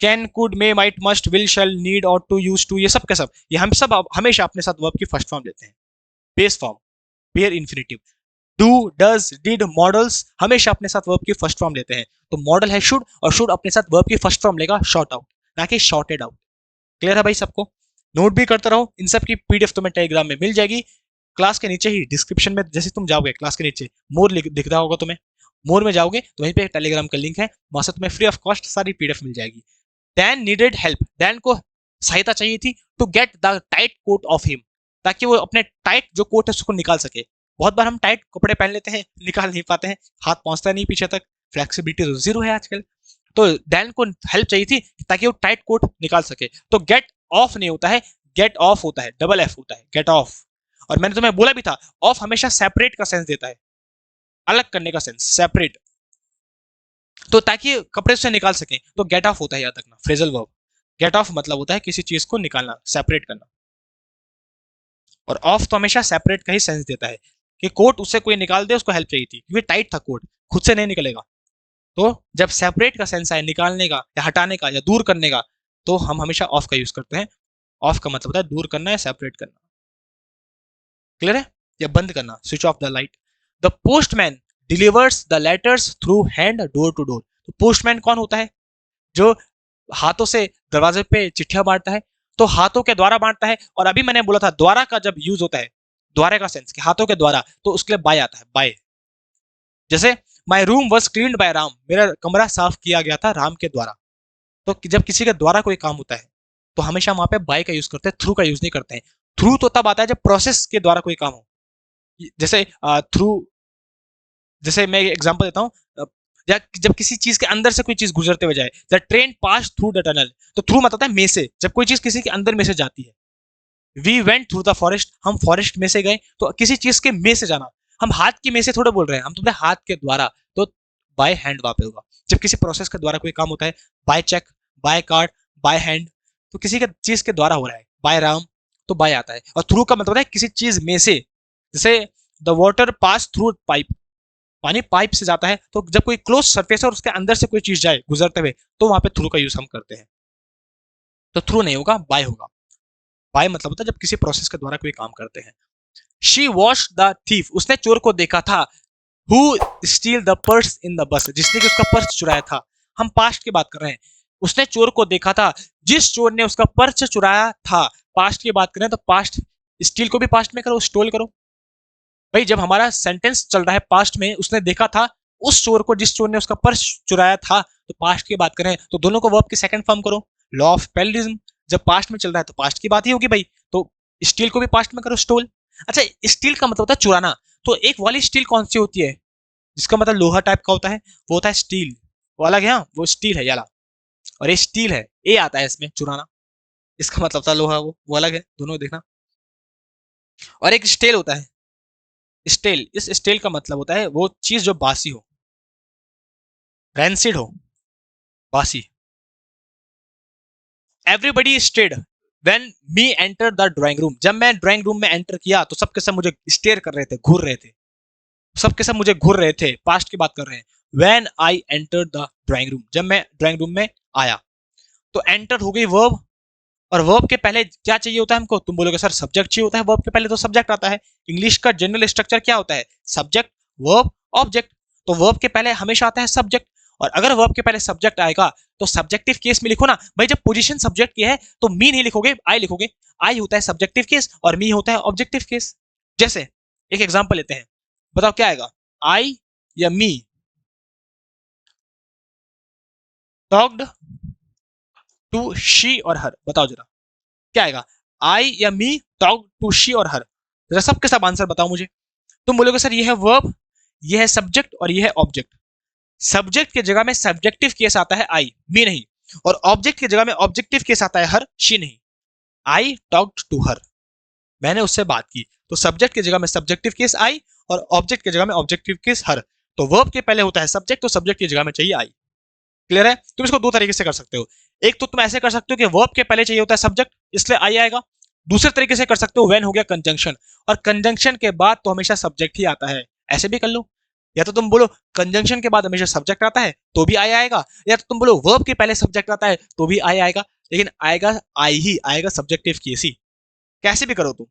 can, could, may, might, must, will, shall, need और टू, यूज टू, ये सब के सब, ये हम सब हमेशा अपने साथ वर्ब की फर्स्ट फॉर्म लेते हैं, base form, bare infinitive. Do, does, did, modals हमेशा अपने साथ वर्ब की फर्स्ट फॉर्म लेते हैं। तो मॉडल है शुड, और शुड अपने साथ वर्ब की फर्स्ट फॉर्म लेगा शॉर्ट आउट, ना कि शॉर्टेड आउट। क्लियर है भाई सबको? नोट भी करते रहो, इन सब की पीडीएफ तुम्हें टेलीग्राम में मिल जाएगी, क्लास के नीचे ही डिस्क्रिप्शन में, जैसे तुम जाओगे क्लास के नीचे मोर दिख रहा होगा तुम्हें, मोर में जाओगे तो वहीं पे टेलीग्राम का लिंक है, वहां से तुम्हें फ्री ऑफ कॉस्ट सारी पीडीएफ मिल जाएगी। डैन नीडेड हेल्प, डैन को सहायता चाहिए थी, to get the tight coat of him, ताकि वो अपने टाइट जो कोट है उसको निकाल सके। बहुत बार हम टाइट कपड़े पहन लेते हैं, निकाल नहीं पाते हैं, हाथ पहुंचता नहीं पीछे तक, फ्लेक्सिबिलिटी तो जीरो है आजकल। तो डैन को हेल्प चाहिए थी ताकि वो टाइट कोट निकाल सके। तो गेट ऑफ नहीं होता है, गेट ऑफ होता है, डबल एफ होता है, गेट ऑफ। और मैंने तुम्हें बोला भी था, ऑफ हमेशा सेपरेट का सेंस देता है, अलग करने का सेंस, सेपरेट, तो ताकि कपड़े से निकाल सकें, तो गेट ऑफ होता है, याद रखना, फ्रेजल वर्ब। गेट ऑफ मतलब होता है किसी चीज को निकालना, सेपरेट करना। और ऑफ तो हमेशा सेपरेट का ही सेंस देता है, कि कोट उससे कोई निकाल दे, उसको हेल्प चाहिए थी क्योंकि टाइट था कोट, खुद से नहीं निकलेगा। तो जब सेपरेट का सेंस आए, निकालने का या हटाने का या दूर करने का, तो हम हमेशा ऑफ का यूज करते हैं। ऑफ का मतलब होता है दूर करना या सेपरेट करना। क्लियर है? या बंद करना, switch off the light. The postman delivers the letters through hand, door to door. तो पोस्टमैन कौन होता है? जो हाथों से दरवाजे पे चिट्ठियां बांटता है, तो हाथों के द्वारा बांटता है। और अभी मैंने बोला था द्वारा का जब यूज होता है, द्वारे का सेंस कि हाथों के द्वारा, तो उसके लिए बाय आता है, बाय। जैसे my room was cleaned by Ram, मेरा कमरा साफ किया गया था राम के द्वारा। तो जब किसी के द्वारा कोई काम होता है तो हमेशा वहां पे बाय का यूज करते हैं, थ्रू का यूज नहीं करते हैं। थ्रू तो तब आता है जब प्रोसेस के द्वारा कोई काम हो। जैसे थ्रू, जैसे मैं एग्जांपल देता हूँ, जब किसी चीज के अंदर से कोई चीज गुजरते हुए जाए, the train pass through the tunnel, तो थ्रू मतलब है में से, जब कोई चीज किसी के अंदर में से जाती है। We went through the forest, हम फॉरेस्ट में से गए, तो किसी चीज के में से जाना। हम हाथ की में से थोड़े बोल रहे हैं, हम तुम्हारे हाथ के द्वारा, तो बाय हैंड वहां पे होगा। जब किसी प्रोसेस के द्वारा कोई काम होता है, by cheque, by card, by hand, तो किसी के चीज के द्वारा हो रहा है, बाय राम, तो बाय आता है। और थ्रू का मतलब है किसी चीज में से, जैसे the water pass through pipe, पानी पाइप से जाता है, तो जब कोई क्लोज सरफेस है और उसके अंदर से कोई चीज जाए गुजरते हुए, तो वहां पे थ्रू का यूज हम करते हैं। तो थ्रू नहीं होगा, बाय होगा। बाय मतलब होता है जब किसी प्रोसेस के द्वारा कोई काम करते हैं। शी वॉच द थीफ, उसने चोर को देखा था। Who steel the purse in the bus, जिसने कि उसका पर्स चुराया था। हम पास्ट की बात कर रहे हैं। उसने चोर को देखा था, जिस चोर ने उसका पर्स चुराया था। पास्ट की बात करें तो पास्ट, स्टील को भी पास्ट में करो, स्टोल करो। भाई जब हमारा सेंटेंस चल रहा है पास्ट में, उसने देखा था उस चोर को जिस चोर ने उसका पर्स चुराया था, तो पास्ट की बात करें तो दोनों को वर्ब की सेकंड फॉर्म करो, लॉ ऑफ पैरेललिज्म। जब पास्ट में चल रहा है तो पास्ट की बात ही होगी भाई, तो स्टील को भी पास्ट में करो, स्टोल। अच्छा, स्टील का मतलब होता है चुराना, तो एक वाली स्टील कौन सी होती है जिसका मतलब लोहा टाइप का होता है, वो होता है स्टील, वो अलग है, वो स्टील है याला, और ये स्टील है, ए आता है इसमें, चुराना, इसका मतलब था लोहा, वो अलग है, दोनों देखना। और एक स्टेल होता है, स्टेल, इस स्टेल का मतलब होता है वो चीज जो बासी हो, रैंसिड हो, बासी। Everybody stared when me enter the drawing room, जब मैं ड्राइंग रूम में एंटर किया तो सबके सब मुझे स्टेयर कर रहे थे, घूर रहे थे, सबके सब मुझे घूर रहे थे, पास्ट की बात कर रहे हैं। When I enter the drawing room, जब मैं ड्राइंग रूम में आया, तो एंटर हो गई वर्ब, और वर्ब के पहले क्या चाहिए होता है हमको, तुम बोलोगे सर सब्जेक्ट चाहिए होता है, वर्ब के पहले तो सब्जेक्ट आता है। इंग्लिश का जनरल स्ट्रक्चर क्या होता है, सब्जेक्ट, वर्ब, ऑब्जेक्ट। तो वर्ब के पहले हमेशा आता है सब्जेक्ट, और अगर वर्ब के पहले सब्जेक्ट आएगा तो सब्जेक्टिव केस में लिखो ना भाई, जब पोजीशन सब्जेक्ट की है तो मी नहीं लिखोगे, आई लिखोगे। आई होता है सब्जेक्टिव केस और मी होता है ऑब्जेक्टिव केस। जैसे एक एग्जांपल लेते हैं, बताओ क्या आएगा, आई या मी टॉक्ड टू शी और हर, बताओ जरा क्या आएगा, आई या मी टॉक टू शी और हर। जरा सबके सब आंसर बताओ मुझे। तुम बोलोगे सर ये है वर्ब, ये है सब्जेक्ट और ये है ऑब्जेक्ट। सब्जेक्ट की जगह में सब्जेक्टिव केस आता है आई, मी नहीं, और ऑब्जेक्ट की जगह में ऑब्जेक्टिव केस आता है हर, शी नहीं। आई टॉक्ड टू हर, मैंने उससे बात की, तो सब्जेक्ट की जगह में सब्जेक्टिव केस आई और ऑब्जेक्ट की जगह में ऑब्जेक्टिव केस हर। तो वर्ब के पहले होता है सब्जेक्ट, तो सब्जेक्ट की जगह में चाहिए आई। क्लियर है? तुम इसको दो तरीके से कर सकते हो। एक तो तुम ऐसे कर सकते हो कि वर्ब के पहले चाहिए होता है सब्जेक्ट, इसलिए आई आएगा। दूसरे तरीके से कर सकते हो, व्हेन हो गया कंजंक्शन, और कंजंक्शन के बाद तो हमेशा सब्जेक्ट ही आता है, ऐसे भी कर लो। या तो तुम बोलो कंजंक्शन के बाद हमेशा सब्जेक्ट आता है तो भी आई आएगा, या तो तुम बोलो वर्ब के पहले सब्जेक्ट आता है तो भी आई आएगा, लेकिन आएगा आई ही आएगा, सब्जेक्टिव केस ही। कैसे भी करो तुम,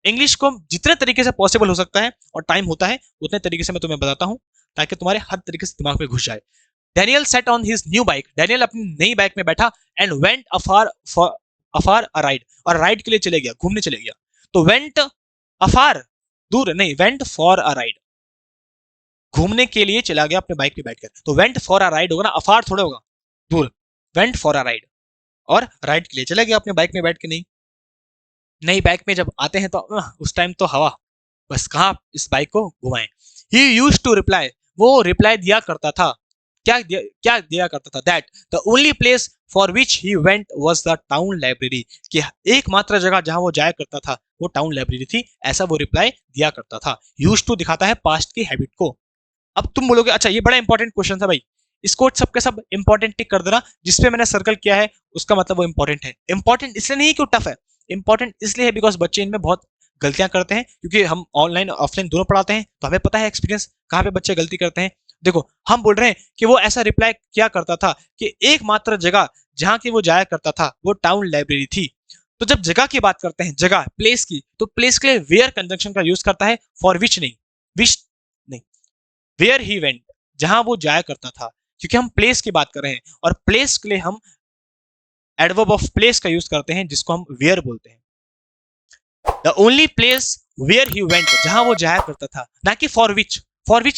इंग्लिश को जितने तरीके से पॉसिबल हो सकता है और टाइम होता है उतने तरीके से मैं तुम्हें बताता हूं, ताकि तुम्हारे हर तरीके से दिमाग में घुस जाए। Daniel sat on his new bike, Daniel अपनी नई बाइक में बैठा, and went afar for afar a ride, और राइड के लिए चले गया, घूमने चले गया। तो वेंट अफार, दूर नहीं, वेंट फॉर अ राइड, घूमने के लिए चला गया अपने बाइक पे बैठकर। तो वेंट फॉर अ राइड होगा ना, अफार थोड़ा होगा, दूर। वेंट फॉर अ राइड, और राइड के लिए चला गया अपने बाइक में बैठ के। नहीं, नई बाइक में जब आते हैं तो उस टाइम तो हवा, बस कहाँ इस बाइक को घुमाएं। ही यूज्ड टू रिप्लाई, वो रिप्लाई दिया करता था, क्या दिया करता था, that the only place for which he went was the town library, कि एकमात्र जगह जहां वो जाया करता था वो टाउन लाइब्रेरी थी, ऐसा वो रिप्लाई दिया करता था। यूज्ड टू दिखाता है पास्ट की हैबिट को। अब तुम बोलोगे अच्छा ये बड़ा इंपॉर्टेंट क्वेश्चन था भाई, इसको सबके सब इंपॉर्टेंट टिक कर देना, जिसपे मैंने सर्कल किया है उसका मतलब वो इंपॉर्टेंट है। इंपॉर्टेंट इसलिए नहीं कि टफ है, इंपॉर्टेंट इसलिए है बिकॉज बच्चे इनमें बहुत गलतियां करते हैं, क्योंकि हम ऑनलाइन ऑफलाइन दोनों पढ़ाते हैं, तो हमें पता है एक्सपीरियंस कहाँ पे बच्चे गलती करते हैं। देखो हम बोल रहे हैं कि वो ऐसा रिप्लाई क्या करता था कि एकमात्र जगह जहां की वो जाया करता था वो टाउन लाइब्रेरी थी। तो जब जगह की बात करते हैं, जगह प्लेस की, तो प्लेस के लिए वेयर कंजंक्शन का यूज करता है, फॉर विच नहीं, विच नहीं, वेयर ही वेंट, जहां वो जाया करता था, क्योंकि हम प्लेस की बात कर रहे हैं, और प्लेस के लिए हम एडवर्ब ऑफ प्लेस का यूज करते हैं जिसको हम वेयर बोलते हैं। The only place where he went, जहां वो जाया करता था, ना कि फॉर विच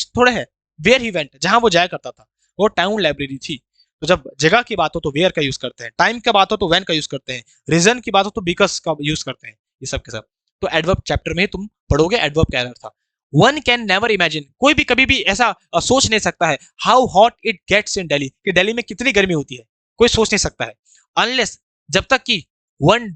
थोड़ा है, वेयर ही वेंट, जहां वो जाया करता था, वो टाउन लाइब्रेरी थी। तो जब जगह की बात हो तो वेयर का यूज करते हैं, टाइम की बात हो तो व्हेन का यूज करते हैं, रीजन की बात हो तो बिकॉज का यूज करते हैं, ये सब के सब। तो एडवर्ब चैप्टर में तुम पढ़ोगे एडवर्ब क्या था। वन कैन नेवर इमेजिन, कोई भी कभी भी ऐसा सोच नहीं सकता है, हाउ हॉट इट गेट्स इन दिल्ली, कि दिल्ली में कितनी गर्मी होती है, कोई सोच नहीं सकता है। अनलेस, जब तक कि one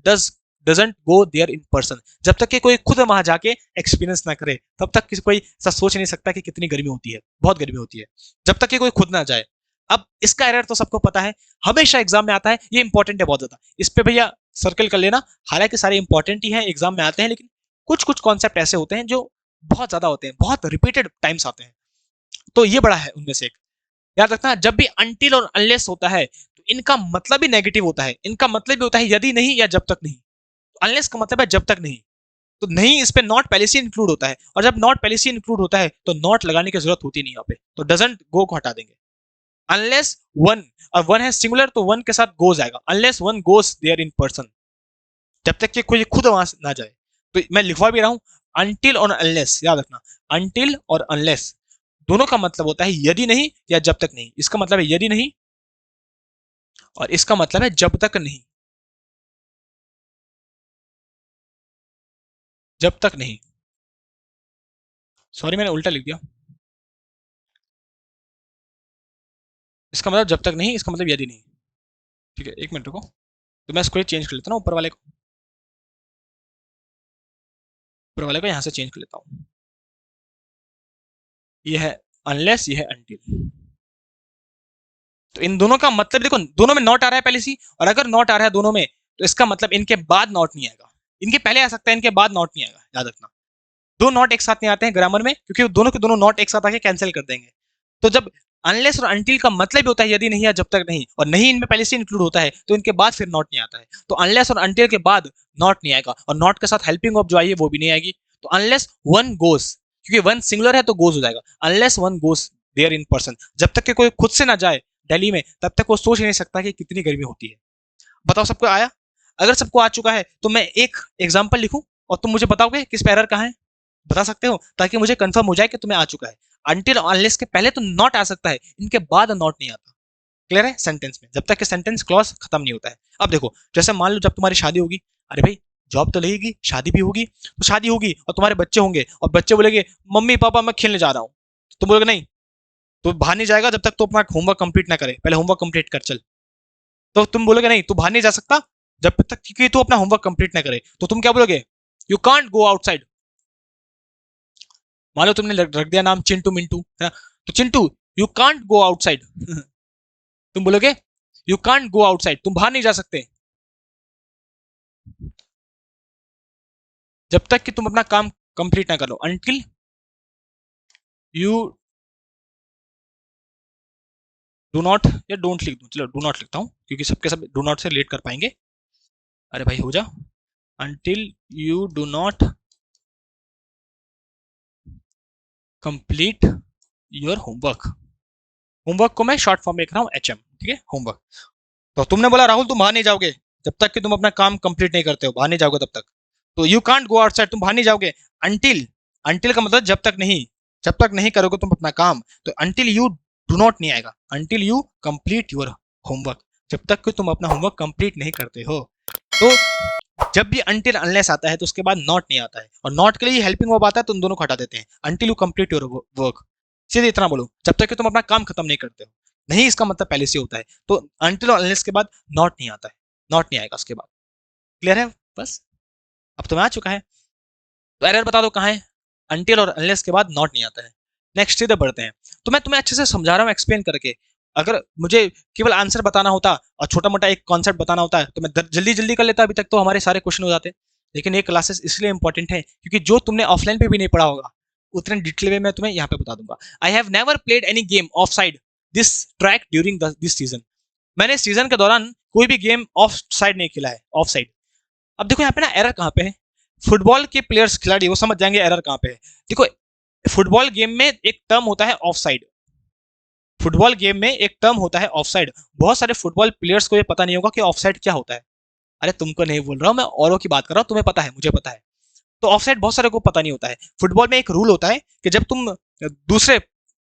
doesn't go there in person, जब तक कि कोई खुद वहां जाके एक्सपीरियंस ना करे, तब तक किसी कोई ऐसा सोच नहीं सकता कि कितनी गर्मी होती है, बहुत गर्मी होती है, जब तक कि कोई खुद ना जाए। अब इसका एरर तो सबको पता है, हमेशा एग्जाम में आता है, ये इंपॉर्टेंट है बहुत ज्यादा, इस पे भैया सर्कल कर लेना। हालांकि सारे इंपॉर्टेंट ही हैं, एग्जाम में आते हैं, लेकिन कुछ कुछ कॉन्सेप्ट ऐसे होते हैं जो बहुत ज्यादा होते हैं, बहुत रिपीटेड टाइम्स आते हैं, तो ये बड़ा है उनमें से एक। याद रखना, जब भी अनटिल और अनलेस होता है तो इनका मतलब भी नेगेटिव होता है, इनका मतलब भी होता है यदि नहीं या जब तक नहीं। अनलेस का मतलब है जब तक नहीं, तो नहीं इस पे नॉट पहले से इंक्लूड होता है, और जब नॉट पहले से इंक्लूड होता है तो नॉट लगाने की जरूरत होती नहीं यहाँ पे, तो डजंट गो को हटा देंगे। अनलेस वन, और वन है सिंगुलर तो वन के साथ गो जाएगा, unless one goes there in person, जब तक कि कोई खुद वहां ना जाए। तो मैं लिखवा भी रहा हूं अनटिल और अनलेस, याद रखना अनटिल और अनलेस दोनों का मतलब होता है यदि नहीं या जब तक नहीं। इसका मतलब है यदि नहीं, और इसका मतलब है जब तक नहीं, जब तक नहीं। सॉरी मैंने उल्टा लिख दिया, इसका मतलब जब तक नहीं, इसका मतलब यदि नहीं। ठीक है, एक मिनट रुको, तो मैं इसको चेंज कर लेता हूँ, ऊपर वाले को यहाँ से चेंज कर लेता हूँ। ये है अनलेस, ये है अनटिल। तो इन दोनों का मतलब देखो, दोनों में नॉट आ रहा है पहले से, और अगर नॉट आ रहा है दोनों में तो इसका मतलब इनके बाद नॉट नहीं आएगा, इनके पहले आ सकता है, इनके बाद नॉट नहीं आएगा, याद रखना। दो नॉट एक साथ नहीं आते हैं ग्रामर में, क्योंकि दोनों के दोनों नॉट एक साथ आके कैंसिल कर देंगे। तो जब अनलेस और अनटिल का मतलब भी होता है यदि नहीं या जब तक नहीं, और नहीं इनमें पहले से इंक्लूड होता है, तो इनके बाद फिर नॉट नहीं आता है। तो अनलेस और अनटिल के बाद नॉट नहीं आएगा, और नॉट के साथ हेल्पिंग ऑफ जो आई है वो भी नहीं आएगी। तो अनलेस वन गोस, क्योंकि वन सिंगुलर है तो गोस हो जाएगा, unless one goes there in person, जब तक कि कोई खुद से ना जाए दिल्ली में, तब तक वो सोच नहीं सकता कि कितनी गर्मी होती है। बताओ सबको आया? अगर सबको आ चुका है तो मैं एक एग्जाम्पल लिखूं और तुम मुझे बताओगे किस पे एरर कहाँ है, बता सकते हो, ताकि मुझे कंफर्म हो जाए कि तुम्हें आ चुका है। अनटिल अनलेस के पहले तो नॉट आ सकता है, इनके बाद नॉट नहीं आता। क्लियर है? सेंटेंस में जब तक कि सेंटेंस क्लॉज खत्म नहीं होता है। अब देखो, जैसे मान लो जब तुम्हारी शादी होगी, अरे भाई जॉब तो लगेगी, शादी भी होगी, तो शादी होगी और तुम्हारे बच्चे होंगे, और बच्चे बोलेंगे मम्मी पापा मैं खेलने जा रहा हूँ, तो तुम बोलोगे नहीं, तो बाहर नहीं जाएगा जब तक तो अपना होमवर्क कंप्लीट ना करे, पहले होमवर्क कंप्लीट कर चल। तो तुम बोलोगे नहीं तू बाहर नहीं जा सकता जब तक कि तू अपना होमवर्क कंप्लीट ना करे, तो तुम क्या बोलोगे? You can't go outside. मान लो तुमने रख दिया नाम चिंटू मिंटू, है ना, तो Chintu you can't go outside तुम बोलोगे यू कांट गो आउटसाइड, तुम बाहर नहीं जा सकते जब तक कि तुम अपना काम कंप्लीट ना करो, अनटिल यू डू नॉट, या डोंट लिख दूं, चलो डू नॉट लिखता हूं क्योंकि सबके सब डू नॉट से रिलेट कर पाएंगे। अरे भाई हो जा, until you do not complete your homework. Homework को मैं शॉर्ट फॉर्म में लिख रहा हूँ एचएम, ठीक है, होमवर्क। तो तुमने बोला राहुल तुम बाहर नहीं जाओगे जब तक कि तुम अपना काम कंप्लीट नहीं करते हो, बाहर नहीं जाओगे तब तक, तो यू कांट गो आउटसाइड, तुम बाहर नहीं जाओगे। अनटिल, अनटिल का मतलब जब तक नहीं, जब तक नहीं करोगे तुम अपना काम, तो अनटिल यू डू नॉट नहीं आएगा, until you complete your homework, जब तक कि तुम अपना होमवर्क कंप्लीट नहीं करते हो। तो जब भी अनटिल अनलेस आता है तो उसके बाद नॉट नहीं आता है, और नॉट के लिए हेल्पिंग वर्ब आता है तो उन दोनों को हटा देते हैं, until you complete your work. सीधे इतना बोलो, जब तक कि तुम अपना काम खत्म नहीं करते हो। नहीं इसका मतलब पहले से होता है, तो अनटिल और अनलेस के बाद नॉट नहीं आता है, नॉट नहीं आएगा उसके बाद। क्लियर है? बस अब तुम्हें आ चुका है। तो एरर बता दो कहाँ है, अनटिल और अनलेस के बाद नॉट नहीं आता है। नेक्स्ट सीधे बढ़ते हैं। तो मैं तुम्हें अच्छे से समझा रहा हूँ एक्सप्लेन करके, अगर मुझे केवल आंसर बताना होता और छोटा मोटा एक कॉन्सेप्ट बताना होता है तो मैं जल्दी जल्दी कर लेता, अभी तक तो हमारे सारे क्वेश्चन हो जाते। लेकिन ये क्लासेस इसलिए इंपॉर्टेंट है क्योंकि जो तुमने ऑफलाइन पे भी नहीं पढ़ा होगा उतने डिटेल में मैं तुम्हें यहाँ पे बता दूंगा। I have never played any game of side this track during this season. मैंने सीजन के दौरान कोई भी गेम ऑफ साइड नहीं खेला है, ऑफ साइड। अब देखो यहाँ पे ना एरर कहाँ पे है, फुटबॉल के प्लेयर्स खिलाड़ी वो समझ जाएंगे एरर कहाँ पे है। देखो फुटबॉल गेम में एक टर्म होता है ऑफ साइड, फुटबॉल गेम में एक टर्म होता है ऑफसाइड। बहुत सारे फुटबॉल प्लेयर्स को ये पता नहीं होगा कि ऑफसाइड क्या होता है। अरे तुमको नहीं बोल रहा हूँ मैं, औरों की बात कर रहा हूँ, तुम्हें पता है, मुझे पता है। तो ऑफसाइड बहुत सारे को पता नहीं होता है। फुटबॉल में एक रूल होता है कि जब तुम दूसरे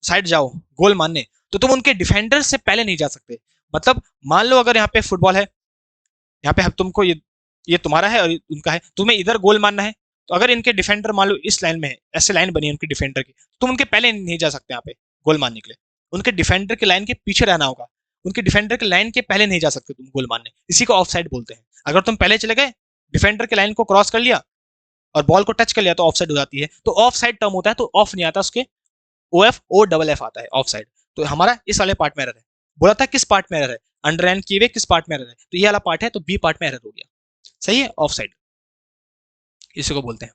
साइड जाओ गोल मारने, तो तुम उनके डिफेंडर से पहले नहीं जा सकते। मतलब मान लो अगर यहाँ पे फुटबॉल है, यहाँ पे तुमको ये तुम्हारा है और उनका है, तुम्हें इधर गोल मारना है। तो अगर इनके डिफेंडर मान लो इस लाइन में है, ऐसे लाइन बनी है उनके डिफेंडर की, तो तुम उनके पहले नहीं जा सकते यहाँ पे गोल मारने के लिए। उनके डिफेंडर के लाइन के पीछे रहना होगा। उनके डिफेंडर के लाइन के पहले नहीं जा सकते तुम गोल मारने। इसी को ऑफ साइड बोलते हैं। अगर तुम पहले चले गए, डिफेंडर के लाइन को क्रॉस कर लिया और बॉल को टच कर लिया, तो ऑफ साइड हो जाती है। तो ऑफ साइड टर्म होता है, तो ऑफ नहीं आता उसके, O F O double F आता है ऑफ साइड। तो हमारा इस वाले पार्ट में एरर है। बोला था किस पार्ट में एरर है, अंडरलाइन किए हुए किस पार्ट में एरर है, तो ये वाला पार्ट है, तो बी पार्ट में एरर हो गया। सही है, ऑफ साइड इसी को बोलते हैं।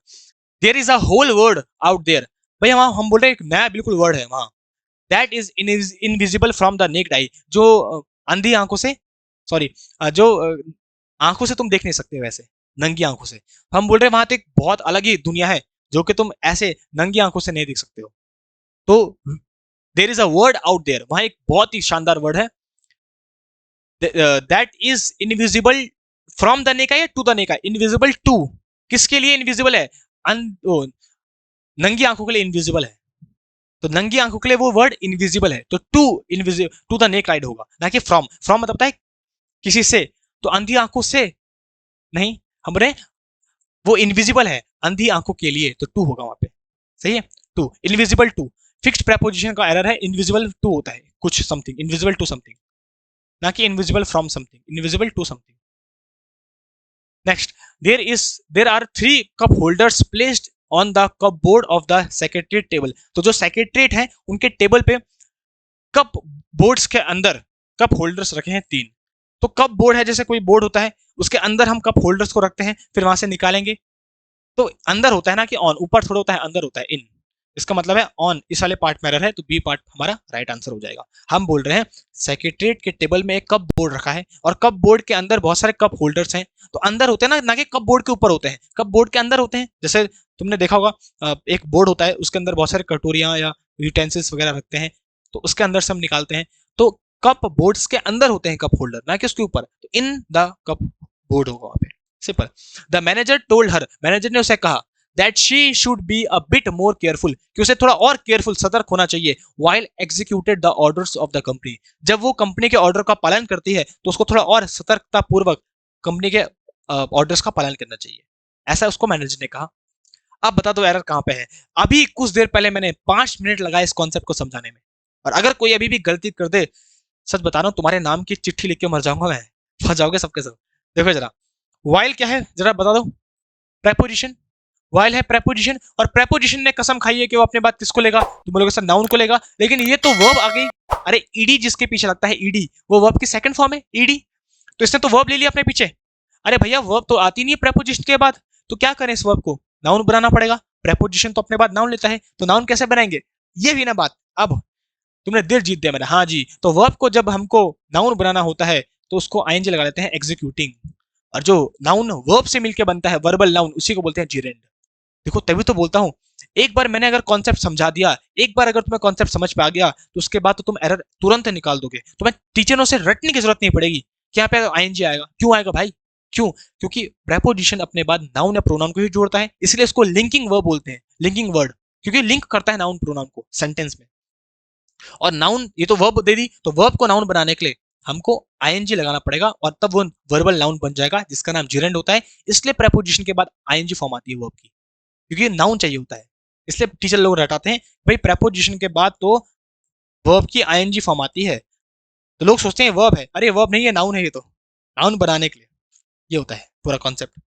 There is a whole world out there. भाई वहां हम बोल रहे हैं एक नया बिल्कुल वर्ड है वहां, that is invisible from the necked आई। जो अंधी आंखों से, सॉरी, जो आंखों से तुम देख नहीं सकते, वैसे नंगी आंखों से। हम बोल रहे हैं वहां तो एक बहुत अलग ही दुनिया है जो कि तुम ऐसे नंगी आंखों से नहीं देख सकते हो। तो there is a world out there, वहां एक बहुत ही शानदार वर्ड है, that is invisible from the naked eye to the naked eye. Invisible to, किसके लिए इनविजिबल है? नंगी आंखों के लिए इनविजिबल है। तो नंगी आंखों के लिए वो वर्ड इनविजिबल है, तो to invisible, to the naked होगा, ना कि फ्रॉम। फ्रॉम मतलब है किसी से, तो अंधी आंखों से नहीं, हमने वो इनविजिबल है अंधी आंखों के लिए, तो टू होगा वहां पे। सही है, to, invisible to. Fixed preposition का एरर है, इनविजिबल टू होता है कुछ समथिंग, इनविजिबल टू समथिंग, ना कि invisible from something, invisible to something. Next, there are 3 cup holders placed on the cupboard of the secretariat table. तो जो सेक्रेटरीट है उनके टेबल पे कप बोर्ड्स के अंदर कप होल्डर्स रखे हैं 3। तो कप बोर्ड है, जैसे कोई बोर्ड होता है, उसके अंदर हम कप होल्डर्स को रखते हैं, फिर वहां से निकालेंगे। तो अंदर होता है ना कि ऑन, ऊपर थोड़ा होता है, अंदर होता है इन। इसका मतलब है ऑन, इस वाले पार्ट में एरर है, तो बी पार्ट हमारा राइट आंसर हो जाएगा। हम बोल रहे हैं सेक्रेटरीट के टेबल में एक कप बोर्ड रखा है और कप बोर्ड के अंदर बहुत सारे कप होल्डर्स हैं। तो अंदर होते हैं ना, ना कि कप बोर्ड के ऊपर होते हैं, कप बोर्ड के अंदर होते हैं। जैसे तुमने देखा होगा एक बोर्ड होता है, उसके अंदर बहुत सारे कटोरियां या यूटेंसिल्स वगैरह रखते हैं, तो उसके अंदर से हम निकालते हैं। तो कप बोर्ड्स के अंदर होते हैं कप होल्डर, ना कि उसके ऊपर। तो इन द कप बोर्ड होगा वहां पे, simple. The manager told her, manager ने उसे कहा that she should be a bit more careful, कि उसे थोड़ा और केयरफुल, सतर्क होना चाहिए, while executed the orders of the company। जब वो कंपनी के ऑर्डर का पालन करती है तो उसको थोड़ा और सतर्कता पूर्वक कंपनी के ऑर्डर्स का पालन करना चाहिए, ऐसा उसको मैनेजर ने कहा। अब बता दो एरर कहां पे है। अभी कुछ देर पहले मैंने 5 मिनट लगाए इस कॉन्सेप्ट को समझाने में, और अगर कोई अभी भी गलती कर दे, सच बता रहा हूं, तुम्हारे नाम की चिट्ठी लिख के मर जाऊंगा मैं, फंस जाओगे सबके सब। देखो जरा, वाइल क्या है जरा बता दो। प्रेपोजिशन, वाइल है प्रेपोजिशन, और प्रेपोजिशन ने कसम खाई है कि वो अपने बात किसको लेगा, तुम बोलोगे सर नाउन को लेगा, लेकिन ये तो वर्ब आ गई। अरे ईडी जिसके पीछे लगता है, ईडी, वो वर्ब की सेकंड फॉर्म है ईडी, तो इसने तो वर्ब ले लिया अपने पीछे। अरे भैया वर्ब तो आती नहीं है प्रेपोजिशन के बाद, तो क्या करें, इस वर्ब को नाउन बनाना पड़ेगा। प्रेपोजिशन तो अपने बाद नाउन लेता है, तो नाउन कैसे बनाएंगे, ये भी ना बात। अब तुमने दिल जीत दिया मेरा, हाँ जी। तो वर्ब को जब हमको नाउन बनाना होता है तो उसको आईएनजी लगा देते हैं, एग्जीक्यूटिंग। और जो नाउन वर्ब से मिलकर बनता है, वर्बल नाउन, उसी को बोलते हैं जीरेंड। देखो तभी तो बोलता हूं, एक बार मैंने अगर कॉन्सेप्ट समझा दिया, एक बार अगर तुम्हें कॉन्सेप्ट समझ में आ गया, तो उसके बाद तो तुम एरर तुरंत निकाल दोगे। तुम्हें टीचरों से रटने की जरूरत नहीं पड़ेगी कि यहाँ पे आईएनजी आएगा। क्यों आएगा भाई, क्यों? क्योंकि प्रेपोजिशन अपने बाद नाउन या प्रोनाउन को ही जोड़ता है, इसलिए इसको लिंकिंग वर्ब बोलते हैं, लिंकिंग वर्ड, क्योंकि लिंक करता है नाउन प्रोनाउन को सेंटेंस में। और नाउन, ये तो वर्ब दे दी, तो वर्ब को नाउन बनाने के लिए हमको आईएनजी लगाना पड़ेगा, और तब वो वर्बल नाउन बन जाएगा जिसका नाम जिरेंड होता है। इसलिए प्रेपोजिशन के बाद आईएनजी फॉर्म आती है वर्ब की, क्योंकि नाउन चाहिए होता है। इसलिए टीचर लोग रटाते हैं भाई प्रेपोजिशन के बाद तो वर्ब की आईएनजी फॉर्म आती है, तो लोग सोचते हैं वर्ब है, अरे वर्ब नहीं है, नाउन है, ये तो नाउन बनाने के लिए ये होता है पूरा concept.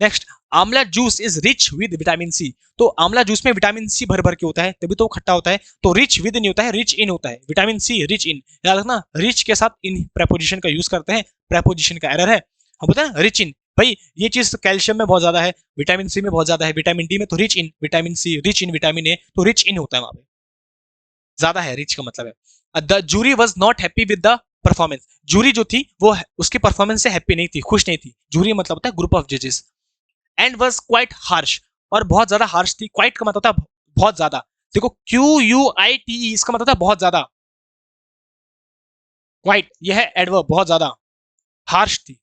Next, amla juice is rich with vitamin C. तो आंवला जूस में विटामिन सी भर भर के होता है, तभी तो खट्टा होता है। तो रिच विद नहीं होता है, रिच इन होता है। विटामिन सी रिच इन, याद रखना, रिच के साथ इन प्रेपोजिशन का यूज करते हैं, प्रेपोजिशन का एरर है। हम बोलते हैं ना रिच इन, भाई ये चीज कैल्शियम में बहुत ज्यादा है, विटामिन सी में बहुत ज्यादा है, विटामिन डी में, तो rich in vitamin C, rich in vitamin A, तो रिच इन होता है वहां पे, ज्यादा है, रिच का मतलब है। The jury was not happy with the performance. Jury जो थी वो उसकी परफॉर्मेंस से हैप्पी नहीं थी, खुश नहीं थी। जूरी मतलब होता है ग्रुप ऑफ जजेस। एंड वॉज क्वाइट हार्श, और बहुत ज्यादा हार्श थी। क्वाइट का मतलब होता है बहुत ज्यादा। देखो QUITE, इसका मतलब होता है बहुत ज्यादा, क्वाइट यह है एडवर्ब, बहुत ज्यादा हार्श थी,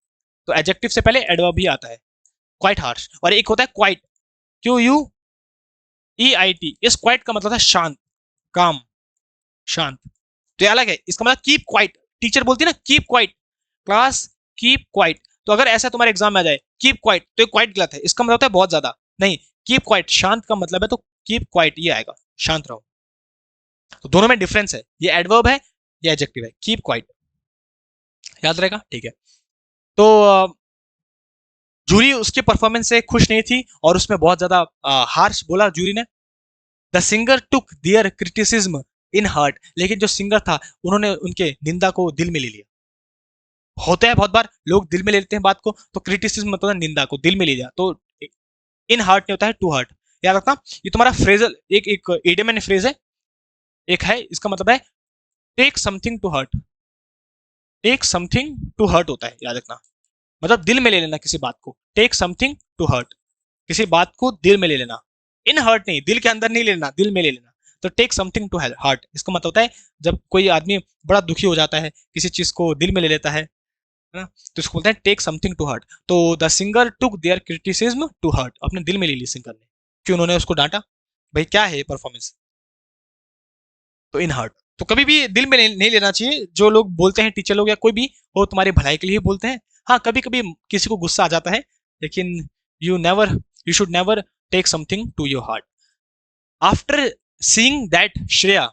तो एडजेक्टिव से पहले एडवर्ब भी आता है, क्वाइट हार्श। और एक होता है क्वाइट, QUEIT, इस क्वाइट का मतलब है शांत, काम, शांत। तो ये अलग है, इसका मतलब कीप क्वाइट, टीचर बोलती है ना keep quiet, class keep quiet. तो अगर ऐसा तुम्हारे एग्जाम में आ जाए कीप क्वाइट, तो ये क्वाइट गलत है, इसका मतलब होता है बहुत ज्यादा, नहीं, कीप क्वाइट शांत का मतलब है, तो कीप क्वाइट ये आएगा, शांत रहो। तो दोनों में डिफरेंस है, ये एडवर्ब है, ये एडजेक्टिव है, कीप क्वाइट, याद रहेगा, ठीक है। तो जूरी उसके परफॉर्मेंस से खुश नहीं थी और उसमें बहुत ज्यादा हार्श बोला जूरी ने। The singer took their criticism in heart, लेकिन जो सिंगर था उन्होंने उनके निंदा को दिल में ले लिया। होता है बहुत बार लोग दिल में ले लेते हैं बात को, तो क्रिटिसिज्म मतलब निंदा को दिल में ले लिया, तो इन हार्ट नहीं होता है टू हार्ट, याद रखना। ये तुम्हारा फ्रेजल एक इडियम एंड फ्रेज है, एक है, इसका मतलब है take something to hurt, take something to hurt होता है, याद रखना, मतलब दिल में ले लेना किसी बात को, टेक समथिंग टू हर्ट, किसी बात को दिल में ले लेना, इन हर्ट नहीं, दिल के अंदर नहीं लेना, दिल में ले लेना। तो टेक समथिंग टू हार्ट, इसका मतलब होता है जब कोई आदमी बड़ा दुखी हो जाता है, किसी चीज को दिल में ले लेता है ना, तो इसको बोलते हैं टेक समथिंग टू हार्ट। तो the singer took their criticism to heart, अपने दिल में ले ली सिंगर ने, क्यों उन्होंने उसको डांटा, भाई क्या है ये परफॉर्मेंस, तो इन हार्ट। तो कभी भी दिल में नहीं लेना चाहिए, जो लोग बोलते हैं टीचर लोग या कोई भी, वो तुम्हारी भलाई के लिए ही बोलते हैं। हाँ कभी कभी किसी को गुस्सा आ जाता है, लेकिन you should never take something to your heart. After seeing that Shreya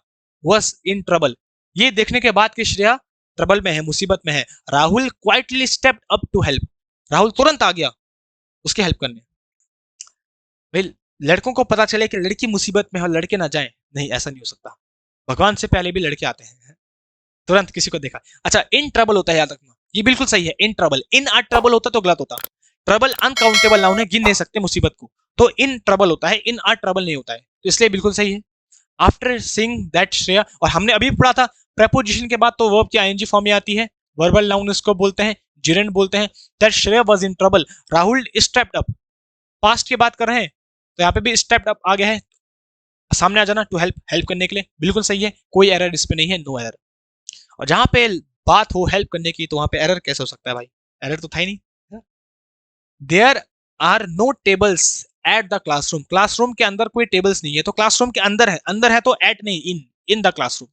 was in trouble, ये देखने के बाद कि श्रेया ट्रबल में है, मुसीबत में है, Rahul quietly stepped up to help, Rahul तुरंत आ गया उसकी हेल्प करने। भाई लड़कों को पता चले कि लड़की मुसीबत में है और लड़के ना जाएं, नहीं ऐसा नहीं हो सकता, भगवान से पहले भी लड़के आते हैं, तुरंत किसी को देखा। अच्छा इन ट्रबल होता है, याद रखना, ये बिल्कुल सही है, in trouble, in are trouble होता तो गलत होता, ट्रबल अनकाउंटेबल नाउन है, गिन नहीं सकते मुसीबत को, तो इन ट्रबल होता है, इन आर ट्रबल नहीं होता है, तो इसलिए बिल्कुल सही है। आफ्टर सीइंग दैट श्रेया, और हमने अभी पढ़ा था प्रेपोजिशन के बाद तो वर्ब की आईएनजी फॉर्म में आती है, वर्बल नाउन इसको बोलते हैं, जिरेंट बोलते हैं। That Shreya was in trouble, Rahul stepped up, past की बात कर रहे हैं, तो यहाँ पे भी स्टेप्ड अप आ गया है, सामने आ जाना टू हेल्प, हेल्प करने के लिए, बिल्कुल सही है, कोई एरर इस पे नहीं है, नो एरर। और जहां पे बात हो हेल्प करने की, तो वहां पे एरर कैसे हो सकता है भाई, एरर तो था ही नहीं। There are no tables at the classroom, classroom के अंदर कोई टेबल्स नहीं है, तो क्लासरूम के अंदर है, अंदर है तो एट नहीं, इन the classroom,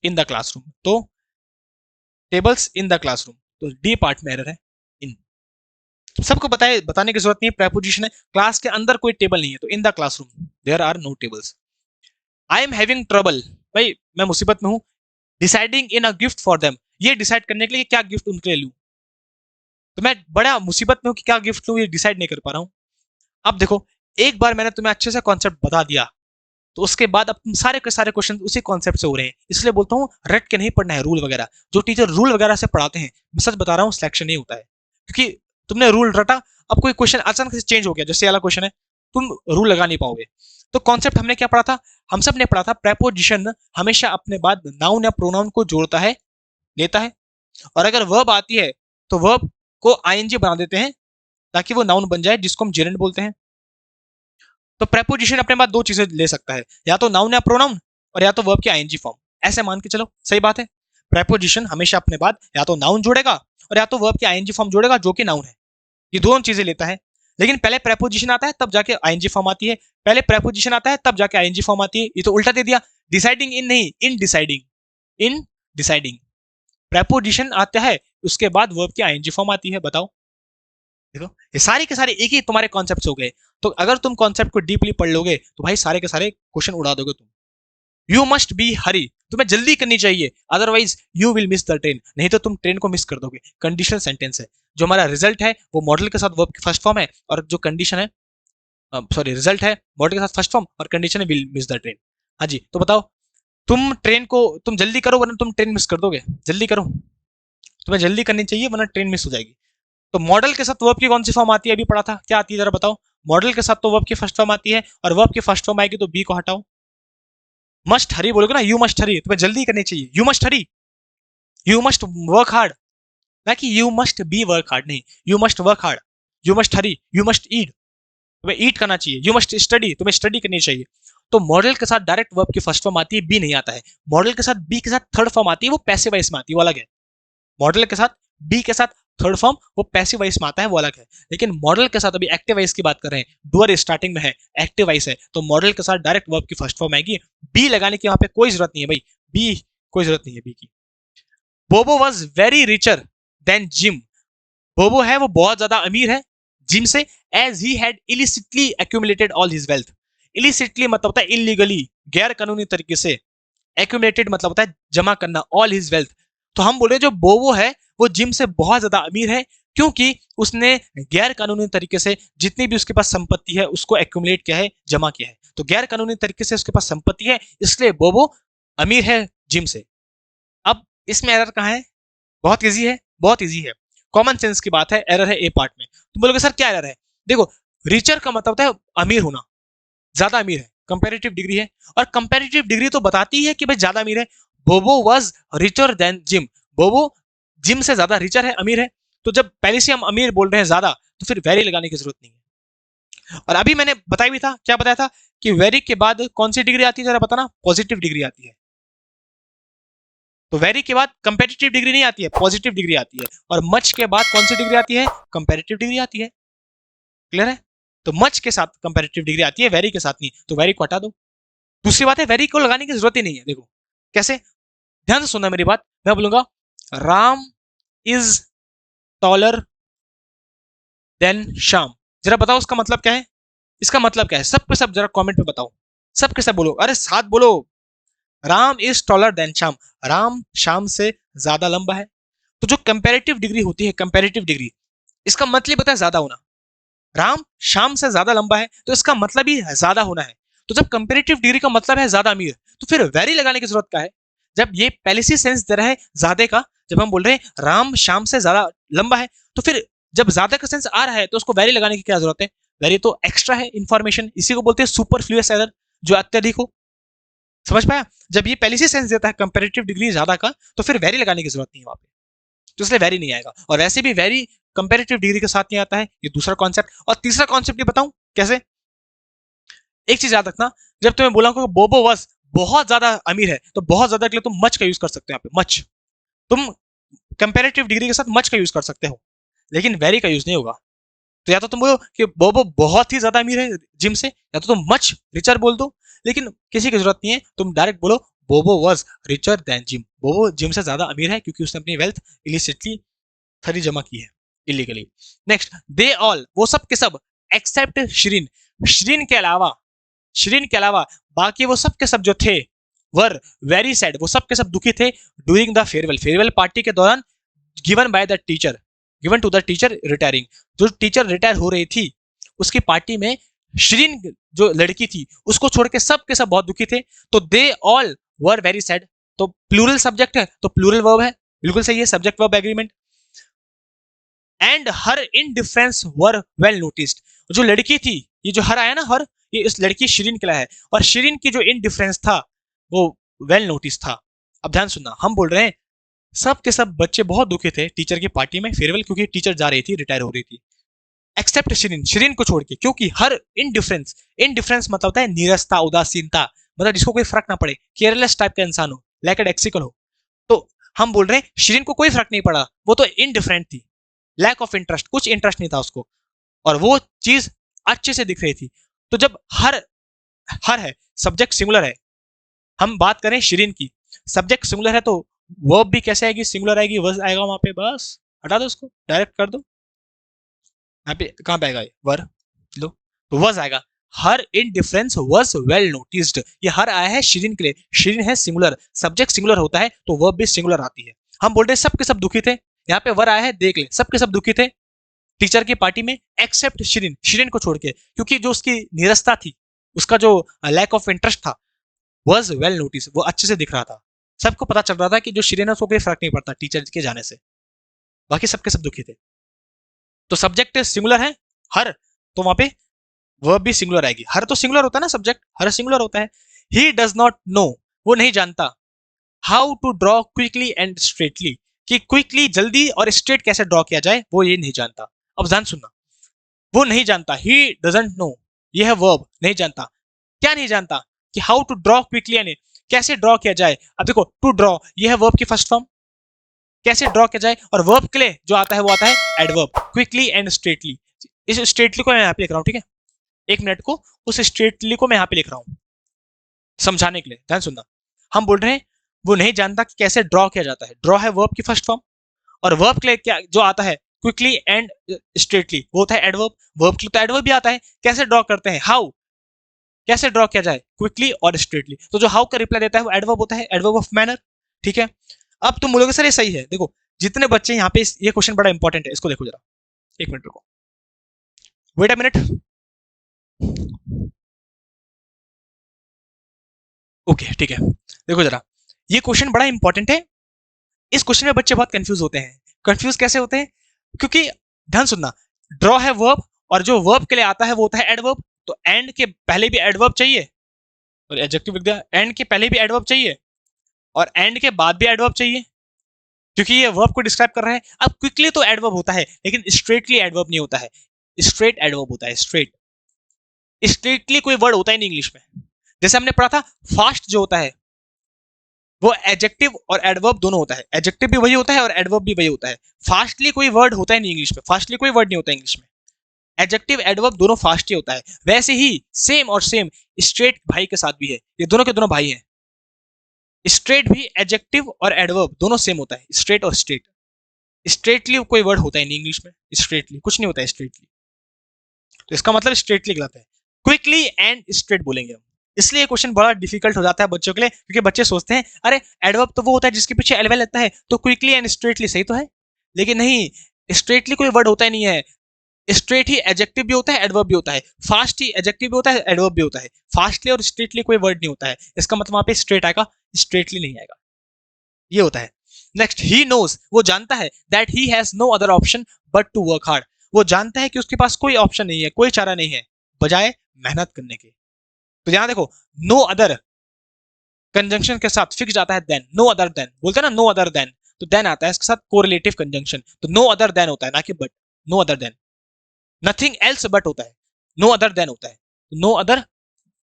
in the classroom, तो टेबल्स इन द क्लासरूम, तो डी पार्ट में एरर है, इन। सबको बताने की जरूरत नहीं, प्रेपोजिशन है, क्लास के अंदर कोई टेबल नहीं है, तो in the classroom there are no tables. I am having trouble, भाई मैं मुसीबत में हूं, deciding in a gift for them, ये डिसाइड करने के लिए क्या गिफ्ट उनके लिए लूं, तो मैं बड़ा मुसीबत में हूं कि क्या गिफ्ट लूं, ये डिसाइड नहीं कर पा रहा हूं। अब देखो, एक बार मैंने तुम्हें अच्छे से कॉन्सेप्ट बता दिया, तो उसके बाद अब तुम सारे के सारे क्वेश्चन उसी कॉन्सेप्ट से हो रहे हैं, इसलिए बोलता हूँ रट के नहीं पढ़ना है रूल वगैरह, जो टीचर रूल वगैरह से पढ़ाते हैं, मैं सच बता रहा हूँ सिलेक्शन नहीं होता है, क्योंकि तुमने रूल रटा, अब कोई क्वेश्चन अचानक से चेंज हो गया, जैसे वाला क्वेश्चन है, तुम रूल लगा नहीं पाओगे। तो कॉन्सेप्ट हमने क्या पढ़ा था, हम सब ने पढ़ा था प्रेपोजिशन हमेशा अपने बाद नाउन या प्रोनाउन को जोड़ता है, लेता है, और अगर वर्ब आती है तो वर्ब को आईएनजी बना देते हैं, ताकि वो नाउन बन जाए, जिसको हम जेरेंट बोलते हैं। तो प्रेपोजिशन अपने बाद दो चीजें ले सकता है, या तो नाउन या प्रोनाउन, और या तो वर्ब की आईएनजी फॉर्म, ऐसे मान के चलो, सही बात है। प्रेपोजिशन हमेशा अपने बाद या तो नाउन जोड़ेगा और या तो वर्ब की आईएनजी फॉर्म जोड़ेगा, जो कि नाउन है, ये दोनों चीजें लेता है। लेकिन पहले प्रेपोजिशन आता है तब जाके आईएनजी फॉर्म आती है, पहले प्रेपोजिशन आता है तब जाके आईएनजी फॉर्म आती है, ये तो उल्टा दे दिया, डिसाइडिंग इन नहीं, in deciding, in deciding, preposition आता है उसके बाद वर्ब की आईएनजी फॉर्म आती है, बताओ। देखो ये सारे के सारे एक ही तुम्हारे कॉन्सेप्ट हो गए, तो अगर तुम कॉन्सेप्ट को डीपली पढ़ लोगे तो भाई सारे के सारे क्वेश्चन उड़ा दोगे तुम। यू मस्ट बी हरी, तुम्हें जल्दी करनी चाहिए, otherwise you will miss the train, नहीं तो तुम ट्रेन को मिस कर दोगे। कंडीशनल सेंटेंस है, जो हमारा रिजल्ट है वो मॉडल के साथ वर्ब की फर्स्ट फॉर्म है, और जो कंडीशन है, सॉरी रिजल्ट है मॉडल के साथ फर्स्ट फॉर्म, और कंडीशन है विल मिस द ट्रेन। हाँ जी, तो बताओ, तुम ट्रेन को, तुम जल्दी करो वरना तुम ट्रेन मिस कर दोगे, जल्दी करो, तुम्हें जल्दी करनी चाहिए वरना ट्रेन मिस हो जाएगी। तो मॉडल के साथ वर्ब की कौन सी फॉर्म आती है, अभी पढ़ा था, क्या आती है जरा बताओ। मॉडल के साथ तो वर्ब की फर्स्ट फॉर्म आती है, और वर्ब की फर्स्ट फॉर्म आएगी तो बी को हटाओ, मस्ट हरी बोलोगे ना, यू मस्ट हरी, तुम्हें जल्दी करनी चाहिए, you must hurry, you must work hard, ना कि you must be work hard, नहीं, you must work hard, you must hurry, you must eat, तुम्हें ईट करना चाहिए, यू मस्ट स्टडी, तुम्हें स्टडी करनी चाहिए। तो मॉडल के साथ डायरेक्ट वर्ब की फर्स्ट फॉर्म आती है, बी नहीं आता है। मॉडल के साथ बी के साथ थर्ड फॉर्म आती है, वो पैसिव वॉइस में आती है, वो अलग है। मॉडल के साथ बी के साथ थर्ड फॉर्म वो पैसिव वॉइस में आता है, वो अलग है। लेकिन मॉडल के साथ अभी एक्टिव वॉइस की बात कर रहे हैं, डूअर स्टार्टिंग में है, एक्टिव वॉइस है, तो मॉडल के साथ डायरेक्ट वर्ब की फर्स्ट फॉर्म आएगी। बी लगाने की वहां पे कोई जरूरत नहीं है भाई, बी कोई जरूरत नहीं है बी की। Bobo was very richer than Jim. Bobo है वो बहुत ज्यादा अमीर है जिम से, as he had illicitly accumulated all his wealth. Illicitly मतलब होता है इलीगली, गैर कानूनी तरीके से। एक्यूमुलेटेड मतलब होता है जमा करना, ऑल हिज वेल्थ। तो हम बोल रहे हैं जो बोबो है वो जिम से बहुत ज्यादा अमीर है, क्योंकि उसने गैर कानूनी तरीके से जितनी भी उसके पास संपत्ति है उसको एक्यूमुलेट किया है, जमा किया है। तो गैर कानूनी तरीके से उसके पास संपत्ति है, इसलिए बोबो अमीर है जिम से। अब इसमें एरर कहाँ है? बहुत इजी है, बहुत इजी है, कॉमन सेंस की बात है। एरर है ए पार्ट में। तुम बोलोगे सर क्या एरर है? देखो, रिचर का मतलब होता है अमीर होना, ज्यादा अमीर है, कंपैरेटिव डिग्री है, और कंपैरेटिव डिग्री तो बताती है कि भाई ज्यादा अमीर है। बोबो वाज रिचर देन जिम, बोबो जिम से ज्यादा रिचर है, अमीर है। तो जब पहले से हम अमीर बोल रहे हैं ज्यादा, तो फिर वेरी लगाने की जरूरत नहीं है। और अभी मैंने बताया भी था, क्या बताया था कि वेरी के बाद कौन सी डिग्री आती है, जरा बताना। पॉजिटिव डिग्री आती है। तो वेरी के बाद कंपेटिटिव डिग्री नहीं आती है, पॉजिटिव डिग्री आती है। और मच के बाद कौन सी डिग्री आती है? कंपेटिटिव डिग्री आती है। क्लियर है? तो मच के साथ कंपेटिटिव डिग्री आती है, वेरी के साथ नहीं। तो वेरी को हटा दो। दूसरी बात है, वेरी को लगाने की जरूरत ही नहीं है। देखो कैसे, ध्यान से सुनना मेरी बात। मैं बोलूंगा Ram is taller than Shyam. जरा बताओ उसका मतलब क्या है? इसका मतलब क्या है? सब के सब जरा कमेंट में बताओ, सब के सब बोलो, अरे साथ बोलो। Ram is taller than Shyam, Ram Shyam से ज्यादा लंबा है। तो जो कंपैरेटिव डिग्री होती है, कंपैरेटिव डिग्री, इसका मतलब होता है ज्यादा होना। राम श्याम से ज्यादा लंबा है, तो इसका मतलब ही ज्यादा होना है। तो जब कंपैरेटिव डिग्री का मतलब है ज्यादा अमीर, तो फिर वेरी लगाने की जरूरत क्या है? जब ये पहले से सेंस दे रहा है ज्यादा का, जब हम बोल रहे हैं राम श्याम से ज्यादा लंबा है, तो फिर जब ज्यादा का सेंस आ रहा है तो उसको वेरी लगाने की क्या जरूरत है? वेरी तो एक्स्ट्रा है इंफॉर्मेशन, इसी को बोलते हैं सुपरफ्लुअस एरर, जो अत्यधिक हो। समझ पाया? जब ये पहले से सेंस देता है कंपैरेटिव डिग्री ज्यादा का, तो फिर वेरी लगाने की जरूरत नहीं है वहां पे, तो इसलिए वेरी नहीं आएगा। और वैसे भी वेरी कंपैरेटिव डिग्री के साथ नहीं आता है, ये दूसरा कॉन्सेप्ट। और तीसरा कॉन्सेप्ट ये बताऊं कैसे? एक चीज याद रखना, जब तुम्हें बोला बोबो वॉज बहुत ज्यादा अमीर है, तो बहुत ज्यादा के लिए तुम मच का यूज कर सकते हो। यहाँ पे मच, तुम कंपैरेटिव डिग्री के साथ मच का यूज कर सकते हो, लेकिन वेरी का यूज नहीं होगा। तो या तो तुम बोलो कि बोबो बहुत ही ज्यादा अमीर है जिम से, या तो तुम मच रिचर बोल दो, लेकिन किसी की जरूरत नहीं है, तुम डायरेक्ट बोलो बोबो वाज रिचर देन जिम। बोबो जिम से ज्यादा अमीर है क्योंकि उसने अपनी वेल्थ इलिसिटली खरी जमा की है, इलीगली। नेक्स्ट, दे ऑल, वो सब के सब, एक्सेप्ट श्रीन, श्रीन के अलावा, श्रीन के अलावा बाकी वो सब के सब जो थे, वर वेरी सैड, वो सब के सब दुखी थे, during the farewell, farewell party के दौरान, given by the teacher, given to the teacher retiring, जो टीचर रिटायर हो रही थी उसकी पार्टी में श्रीन जो लड़की थी उसको छोड़ के सब बहुत दुखी थे। तो they all were very sad, तो प्लूरल सब्जेक्ट है तो प्लूरल वर्ब है, बिल्कुल सही है, subject verb agreement. And her indifference were well noticed, जो लड़की थी, ये जो हर आया ना हर, ये इस लड़की शिरीन के लिए है, और शिरीन की जो इनडिफरेंस था वो वेल नोटिस था। अब ध्यान सुनना, हम बोल रहे हैं सब के सब बच्चे बहुत दुखी थे टीचर की पार्टी में, फेयरवेल, क्योंकि टीचर जा रही थी, रिटायर हो रही थी, एक्सेप्ट शिरीन, शिरीन को छोड़ के, क्योंकि हर इनडिफरेंस, इनडिफरेंस मतलब होता है नीरसता, उदासीनता, मतलब जिसको कोई फर्क ना पड़े, केयरलेस टाइप का इंसान हो, लैकडेक्सिकल हो। तो हम बोल रहे हैं शिरीन को कोई फर्क नहीं पड़ा, वो तो इनडिफरेंट थी, लैक ऑफ इंटरेस्ट, कुछ इंटरेस्ट नहीं था उसको, और वो चीज अच्छे से दिख रही थी। तो जब हर है, सब्जेक्ट सिंगुलर है, हम बात करें शिरीन की, सब्जेक्ट सिंगुलर है, तो वर्ब भी कैसे आएगी? सिंगुलर आएगी, वर्ब आएगा वहां पे, बस हटा दो उसको, डायरेक्ट कर दो। यहाँ पे कहां पे आएगा ये वर्ब? लो, तो वर्ब आएगा, हर इनडिफरेंस वाज वेल नोटिस्ड। ये हर आया है शिरीन के लिए, शिरीन है सिंगुलर, सब्जेक्ट सिंगुलर होता है तो वर्ब भी सिंगुलर आती है। हम बोल रहे हैं सब के सब दुखी थे, यहाँ पे वर आया है, देख ले, सब के सब दुखी थे टीचर की पार्टी में, एक्सेप्ट शिरीन, शिरीन को छोड़ के, क्योंकि जो उसकी निरस्ता थी, उसका जो लैक ऑफ इंटरेस्ट था, वाज वेल नोटिस, वो अच्छे से दिख रहा था, सबको पता चल रहा था कि जो शिरीन है उसको कोई फर्क नहीं पड़ता टीचर के जाने से, बाकी सबके सब दुखी थे। तो सब्जेक्ट सिंगुलर है हर, तो वहां पे वर्ब भी सिंगुलर आएगी, हर तो सिंगुलर होता है ना, सब्जेक्ट हर सिंगुलर होता है। ही डज नॉट नो, वो नहीं जानता, how to draw quickly and straightly, कि क्विकली जल्दी और स्ट्रेट कैसे ड्रॉ किया जाए, वो ये नहीं जानता। अब ध्यान सुनना, वो नहीं जानता, ही डजंट नो, ये है वर्ब, नहीं जानता। क्या नहीं जानता? कि हाउ टू ड्रॉ क्विकली, यानी कैसे ड्रॉ किया जाए। अब देखो टू ड्रॉ ये है वर्ब की फर्स्ट फॉर्म, कैसे ड्रॉ किया जाए, और वर्ब के लिए जो आता है वो आता है एडवर्ब, क्विकली एंड स्ट्रेटली। इस स्ट्रेटली को मैं यहाँ पे लिख रहा हूँ, ठीक है, एक मिनट को, उस स्ट्रेटली को मैं यहाँ पे लिख रहा हूँ समझाने के लिए, ध्यान सुनना। हम बोल रहे हैं वो नहीं जानता कि कैसे ड्रॉ किया जाता है, ड्रॉ है वर्ब की फर्स्ट फॉर्म, और वर्ब के लिए क्या जो आता है क्विकली एंड स्ट्रेटली वो होता है एडवर्ब, वर्ब के लिए तो एडवर्ब भी आता है। कैसे ड्रॉ करते हैं, हाउ, कैसे ड्रॉ किया जाए क्विकली और स्ट्रेटली, तो जो हाउ का रिप्लाई देता है वो एडवर्ब होता है, एडवर्ब ऑफ मैनर, ठीक है। अब तुम बोलोगे सर ये सही है, देखो जितने बच्चे यहाँ पे ये क्वेश्चन बड़ा इंपॉर्टेंट है, इसको देखो जरा, एक मिनट रुको, वेट अ मिनट, ओके ठीक है, देखो जरा ये क्वेश्चन बड़ा इंपॉर्टेंट है। इस क्वेश्चन में बच्चे बहुत कंफ्यूज होते हैं। कंफ्यूज कैसे होते हैं, क्योंकि ध्यान सुनना, ड्रॉ है वर्ब, और जो वर्ब के लिए आता है वो होता है एडवर्ब, तो एंड के पहले भी एडवर्ब चाहिए, और एडजेक्टिव लिख दिया, एंड के पहले भी एडवर्ब चाहिए और एंड के बाद भी एडवर्ब चाहिए, क्योंकि ये वर्ब को डिस्क्राइब कर रहा है। अब क्विकली तो एडवर्ब होता है, लेकिन स्ट्रेटली एडवर्ब नहीं होता है, स्ट्रेट एडवर्ब होता है, स्ट्रेट। स्ट्रेटली कोई वर्ड होता ही नहीं इंग्लिश में। जैसे हमने पढ़ा था फास्ट जो होता है वो एडजेक्टिव और एडवर्ब दोनों होता है, एडजेक्टिव भी वही होता है और एडवर्ब भी वही होता है। फास्टली कोई वर्ड होता ही नहीं इंग्लिश में, फास्टली कोई वर्ड नहीं होता इंग्लिश में, एडजेक्टिव एडवर्ब दोनों फास्ट ही होता है। वैसे ही सेम और सेम स्ट्रेट भाई के साथ भी है, ये दोनों के दोनों भाई हैं। स्ट्रेट भी एडजेक्टिव और एडवर्ब दोनों सेम होता है, स्ट्रेट और स्ट्रेट। स्ट्रेटली कोई वर्ड होता है नहीं इंग्लिश में, स्ट्रेटली कुछ नहीं होता है स्ट्रेटली, तो इसका मतलब स्ट्रेटली गलत है, क्विकली एंड स्ट्रेट बोलेंगे हम। इसलिए क्वेश्चन बड़ा डिफिकल्ट हो जाता है बच्चों के लिए, क्योंकि बच्चे सोचते हैं अरे एडवर्ब तो वो होता है जिसके पीछे एलवेल लगता है, तो क्विकली एंड स्ट्रेटली सही तो है, लेकिन नहीं, स्ट्रेटली कोई वर्ड होता ही नहीं है। स्ट्रेट ही एडजेक्टिव भी होता है, एडवर्ब भी होता है, फास्ट ही एडजेक्टिव भी होता है, एडवर्ब भी होता है, फास्टली और स्ट्रेटली कोई वर्ड नहीं होता है, इसका मतलब वहां पे स्ट्रेट आएगा, स्ट्रेटली नहीं आएगा, ये होता है। नेक्स्ट, ही नोज, वो जानता है, that he has no other option but to work hard, वो जानता है कि उसके पास कोई ऑप्शन नहीं है, कोई चारा नहीं है बजाय मेहनत करने के। तो यहां देखो नो अदर कंजंक्शन के साथ फिक्स जाता है देन, नो अदर देन बोलते हैं ना, नो अदर देन, तो देन आता है इसके साथ कोरिलेटिव कंजंक्शन, तो नो अदर देन होता है ना कि but, no other than, nothing else but होता है, नो अदर देन होता है, no other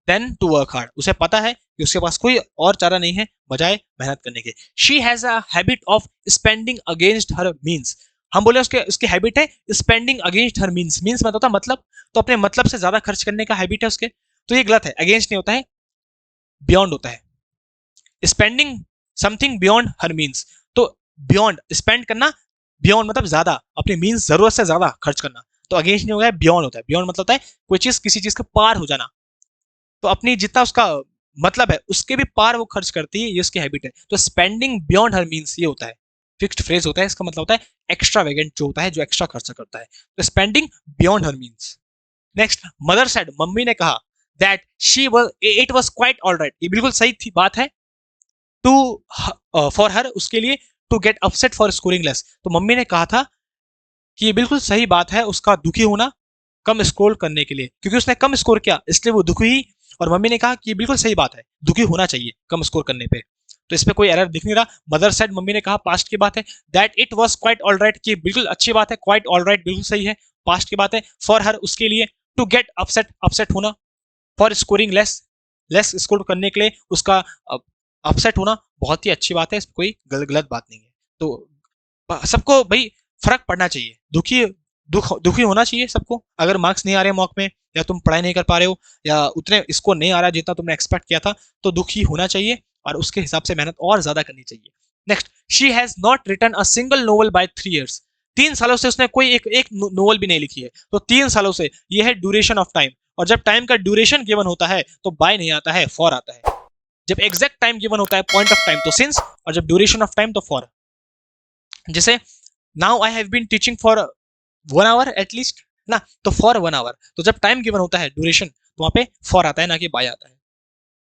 than to work hard, उसे पता है कि उसके पास कोई और चारा नहीं है बजाय मेहनत करने के। She has a habit of spending against her means, हम बोले उसके उसकी हैबिट है spending against her means, means मतलब होता मतलब, तो अपने मतलब से ज्यादा खर्च करने का हैबिट है उसके, तो ये गलत है, अगेंस्ट नहीं होता है, बियॉन्ड होता है, spending something beyond her means, तो बियॉन्ड स्पेंड करना, बियॉन्ड मतलब ज्यादा, अपनी मीन्स जरूरत से ज्यादा खर्च करना, तो अगेंस्ट नहीं होगा, बियॉन्ड होता है, बियॉन्ड मतलब होता है कोई चीज किसी चीज के पार हो जाना, तो अपनी जितना उसका मतलब है उसके भी पार वो खर्च करती है, ये उसकी हैबिट है, तो स्पेंडिंग बियॉन्ड हर मीन्स ये होता है, फिक्स्ड फ्रेज होता है, इसका मतलब होता है एक्स्ट्रावेगेंट जो होता है, जो एक्स्ट्रा खर्चा करता है, तो spending beyond her means. Next, mother said, mummy ने कहा, that she was it was quite alright, ये बिल्कुल सही थी बात है, टू फॉर हर उसके लिए, to get upset for scoring less, तो मम्मी ने कहा था कि ये बिल्कुल सही बात है उसका दुखी होना कम स्कोर करने के लिए, क्योंकि उसने कम स्कोर किया इसलिए वो दुखी हुई, और मम्मी ने कहा कि ये बिल्कुल सही बात है, दुखी होना चाहिए कम स्कोर करने पे, तो इस पे कोई एरर दिख नहीं रहा। मदर सेड, मम्मी ने कहा, पास्ट की बात है, that it was quite alright, की बिल्कुल अच्छी बात है, क्वाइट ऑलराइट बिल्कुल सही है, पास्ट की बात है, फॉर हर उसके लिए, टू गेट अपसेट अपसेट होना, for scoring less less score करने के लिए उसका अपसेट होना बहुत ही अच्छी बात है, इसमें कोई गलत बात नहीं है, तो सबको भाई फर्क पड़ना चाहिए, दुखी होना चाहिए सबको, अगर मार्क्स नहीं आ रहे मॉक में, या तुम पढ़ाई नहीं कर पा रहे हो, या उतने इसको नहीं आ रहा जितना तुमने एक्सपेक्ट किया था, तो दुखी होना चाहिए और उसके हिसाब से मेहनत और ज्यादा करनी चाहिए। Next, she has not written a single novel by 3 years, 3 सालों से उसने कोई एक नोवेल भी नहीं लिखी है, तो 3 सालों से ये है ड्यूरेशन ऑफ टाइम, और जब टाइम का ड्यूरेशन गिवन होता है तो बाय नहीं आता है, फॉर आता है, जब एग्जैक्ट टाइम गिवन होता है पॉइंट ऑफ टाइम तो सिंस, और जब ड्यूरेशन ऑफ टाइम तो फॉर। जैसे now I have been teaching for 1 hour at least ना, तो फॉर 1 hour, तो जब टाइम गिवन होता है ड्यूरेशन तो वहां पे फॉर आता है ना कि बाय आता है।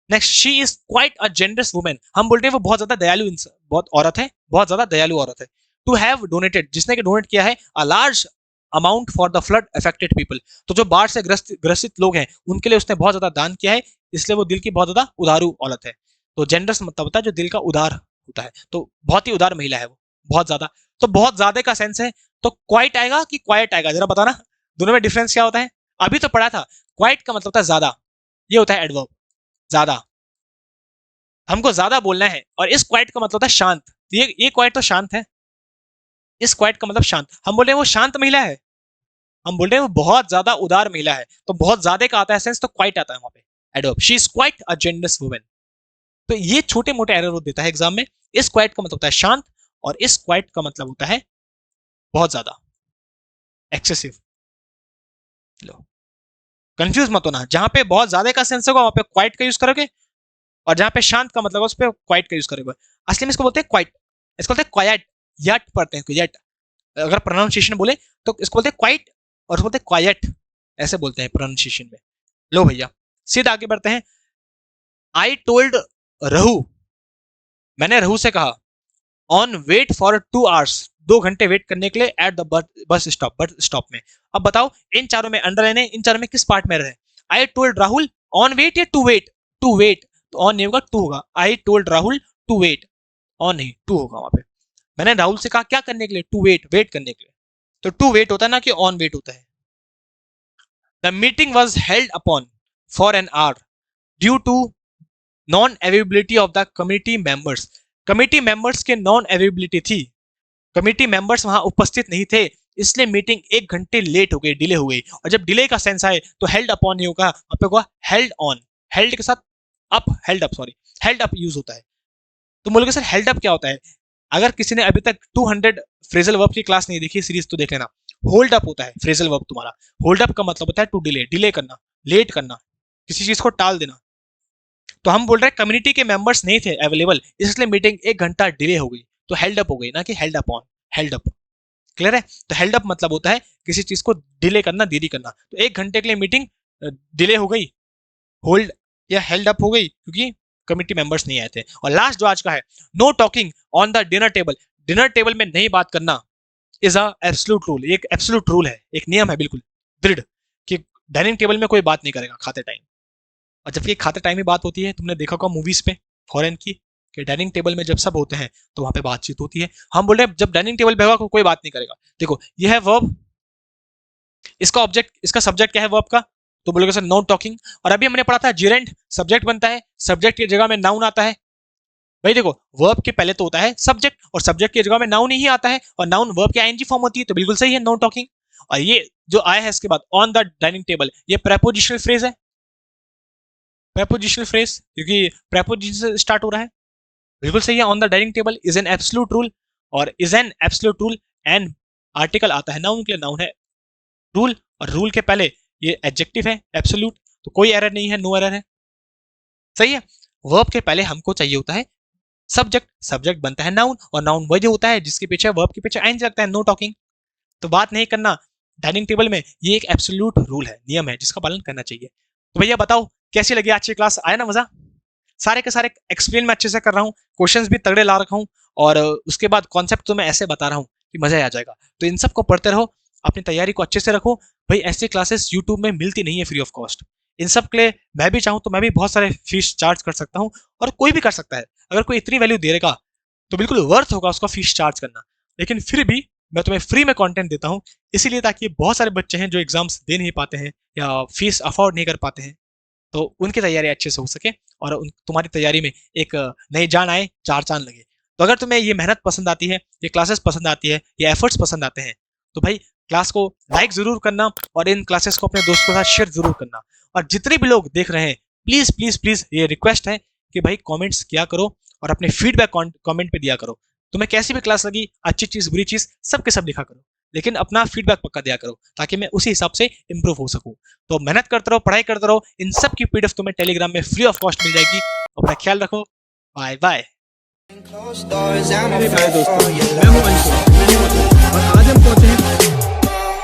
Next, she is quite a generous women, हम बोलते हैं वो बहुत ज्यादा दयालु इंसान, बहुत औरत है, बहुत ज्यादा दयालु औरत है। टू हैव डोनेटेड, जिसने कि डोनेट किया है, a large amount for the flood affected people, तो जो बाढ़ से ग्रसित लोग हैं उनके लिए उसने बहुत ज्यादा दान किया है, इसलिए वो दिल की बहुत ज्यादा उदारू औरत है, तो जेनरस मतलब होता है जो दिल का उदार होता है, तो बहुत ही उदार महिला है वो, बहुत ज्यादा, तो बहुत ज्यादा का सेंस है, तो क्वाइट आएगा कि क्वाइट आएगा, जरा बताना दोनों में डिफरेंस क्या होता है। अभी तो पढ़ा था, क्वाइट का मतलब होता है ज्यादा, ये होता है एडवर्ब, ज्यादा, हमको ज्यादा बोलना है। और इस क्वाइट का मतलब होता है शांत। ये क्वाइट तो शांत है, इस क्वाइट का मतलब शांत। हम बोल रहे हैं वो शांत महिला है, हम बोल रहे हैं वो बहुत ज्यादा उदार महिला है, तो बहुत ज्यादा का आता है सेंस, तो क्वाइट आता है वहां पे adverb. She is quite a generous woman. तो ये छोटे मोटे एरर वो देता है एग्जाम में। इस क्वाइट का मतलब होता है शांत, और इस क्वाइट का मतलब होता है बहुत ज्यादा, एक्सेसिव। लो, कंफ्यूज मत होना, जहां पे बहुत ज्यादा का सेंस होगा वहां पे क्वाइट का यूज करोगे, और जहां पे शांत का मतलब उस पर क्वाइट का यूज करोगे। असली में इसको बोलते हैं क्वाइट, इसको बोलते हैं क्वाइट, यट पढ़ते हैं यट, अगर प्रोनाउंसिएशन बोले तो इसको बोलते हैं क्वाइट और इसको बोलते हैं क्वाइट, ऐसे बोलते हैं प्रोनाउंसिएशन में। लो भैया सीधा आगे बढ़ते हैं। आई टोल्ड रहू, मैंने रहू से कहा, ऑन वेट फॉर 2 hours, 2 घंटे वेट करने के लिए एट द बस स्टॉप में। अब बताओ इन चारों में अंडरलाइन है, इन चारों में किस पार्ट में रहे? I told Rahul on wait या टू वेट? टू वेट, तो ऑन नहीं होगा टू होगा। I told Rahul to wait, on नहीं टू होगा वहां पे। मैंने राहुल से कहा क्या करने के लिए? टू वेट, वेट करने के लिए। तो टू वेट होता है ना कि ऑन वेट होता है। The meeting was held upon for an hour due to non availability of the committee members. Committee members के नॉन अवेलेबिलिटी थी, कमिटी मेंबर्स वहां उपस्थित नहीं थे, इसलिए मीटिंग 1 घंटे लेट हो गई, डिले हो गई। और जब डिले का सेंस आए तो हेल्ड अपॉन नहीं होगा, वहां पे होगा हेल्ड ऑन। हेल्ड के साथ up, held up sorry, held up use होता है। तो बोलोगे सर हेल्ड अप क्या होता है? अगर किसी ने अभी तक 200 फ्रेजल वर्ब की क्लास नहीं देखी, सीरीज तो देख लेना। होल्ड अप होता है फ्रेजल वर्ब तुम्हारा। होल्ड अप का मतलब होता है टू डिले, डिले करना, लेट करना, किसी चीज को टाल देना। तो हम बोल रहे हैं कम्युनिटी के मेंबर्स नहीं थे अवेलेबल, इसलिए मीटिंग 1 घंटा डिले हो गई, तो हेल्ड अप हो गई, ना कि held upon. Held up clear है? तो हेल्ड अप मतलब होता है किसी चीज को डिले करना, देरी करना। तो 1 घंटे के लिए मीटिंग डिले हो गई, होल्ड या हेल्ड अप हो गई, क्योंकि कमिटी मेंबर्स नहीं आए थे। और लास्ट जो आज का है, know talking on the dinner table. Dinner table में नहीं बात करना इज अ एब्सोल्यूट रूल, एक एब्सोल्यूट रूल है, एक नियम है बिल्कुल दृढ़, कि डाइनिंग टेबल में कोई बात नहीं करेगा खाते टाइम। और जबकि खाते टाइम ही बात होती है, तुमने देखा होगा मूवीज पे फॉरेन की, कि डाइनिंग टेबल में जब सब होते हैं तो वहां पे बातचीत होती है। हम बोल रहे हैं जब डाइनिंग टेबल पे होगा कोई बात नहीं करेगा। देखो ये है वर्ब, इसका ऑब्जेक्ट, इसका सब्जेक्ट क्या है वर्ब का? तो बोलोगे सर नो टॉकिंग। और अभी हमने पढ़ा था जिरेंट सब्जेक्ट बनता है, सब्जेक्ट की जगह में नाउन आता है। भाई देखो वर्ब के पहले तो होता है सब्जेक्ट, और सब्जेक्ट की जगह में नाउन ही आता है, और नाउन वर्ब की आईएनजी फॉर्म होती है, तो बिल्कुल सही है नो टॉकिंग। और ये जो आया है इसके बाद ऑन द डाइनिंग टेबल, ये प्रेपोजिशनल फ्रेज है, प्रेपोजिशनल फ्रेज, क्योंकि प्रेपोजिशन से स्टार्ट हो रहा है, बिल्कुल सही है। On the dining table is an absolute rule, और is an absolute rule and article आता है नाउन के लिए, नाउन है रूल, और रूल के पहले ये एडजेक्टिव है एब्सोल्यूट, तो कोई एरर नहीं है, नो एरर है, सही है। वर्ब के पहले हमको चाहिए होता है सब्जेक्ट, सब्जेक्ट बनता है नाउन, और नाउन वही होता है जिसके पीछे वर्ब के पीछे आइन लगता है, नो टॉकिंग। तो बात नहीं करना डाइनिंग टेबल में, ये एक एब्सोल्यूट रूल है, नियम है जिसका पालन करना चाहिए। तो भैया बताओ कैसी लगी आज की क्लास, आया ना मजा? सारे के सारे एक्सप्लेन मैं अच्छे से कर रहा हूँ, क्वेश्चंस भी तगड़े ला रखा हूँ, और उसके बाद कॉन्सेप्ट तो मैं ऐसे बता रहा हूँ कि मजा आ जाएगा। तो इन सब को पढ़ते रहो, अपनी तैयारी को अच्छे से रखो। भाई ऐसी क्लासेस यूट्यूब में मिलती नहीं है फ्री ऑफ कॉस्ट। इन सब के लिए मैं भी चाहूँ तो मैं भी बहुत सारे फीस चार्ज कर सकता हूँ, और कोई भी कर सकता है। अगर कोई इतनी वैल्यू देगा तो बिल्कुल वर्थ होगा उसका फीस चार्ज करना। लेकिन फिर भी मैं तुम्हें फ्री में कंटेंट देता हूँ, इसीलिए ताकि बहुत सारे बच्चे हैं जो एग्जाम्स दे नहीं पाते हैं या फीस अफोर्ड नहीं कर पाते हैं, तो उनकी तैयारी अच्छे से हो सके, और तुम्हारी तैयारी में एक नई जान आए, चार चांद लगे। तो अगर तुम्हें ये मेहनत पसंद आती है, ये क्लासेस पसंद आती है, ये एफर्ट्स पसंद आते हैं, तो भाई क्लास को लाइक जरूर करना, और इन क्लासेस को अपने दोस्तों के साथ शेयर जरूर करना। और जितने भी लोग देख रहे हैं प्लीज प्लीज प्लीज ये रिक्वेस्ट है कि भाई कमेंट्स किया करो, और अपने फीडबैक कमेंट पे दिया करो। तुम्हें कैसी भी क्लास लगी, अच्छी चीज बुरी चीज, सब के सब लिखा करो, लेकिन अपना फीडबैक पक्का दिया करो, ताकि मैं उसी हिसाब से इंप्रूव हो सकूं। तो मेहनत करते रहो, पढ़ाई करते रहो, इन सब की पीडीएफ तुम्हें टेलीग्राम में फ्री ऑफ कॉस्ट मिल जाएगी। अपना ख्याल रखो, बाय बाय। मेरे प्यारे दोस्तों, मैं हूं अंशु।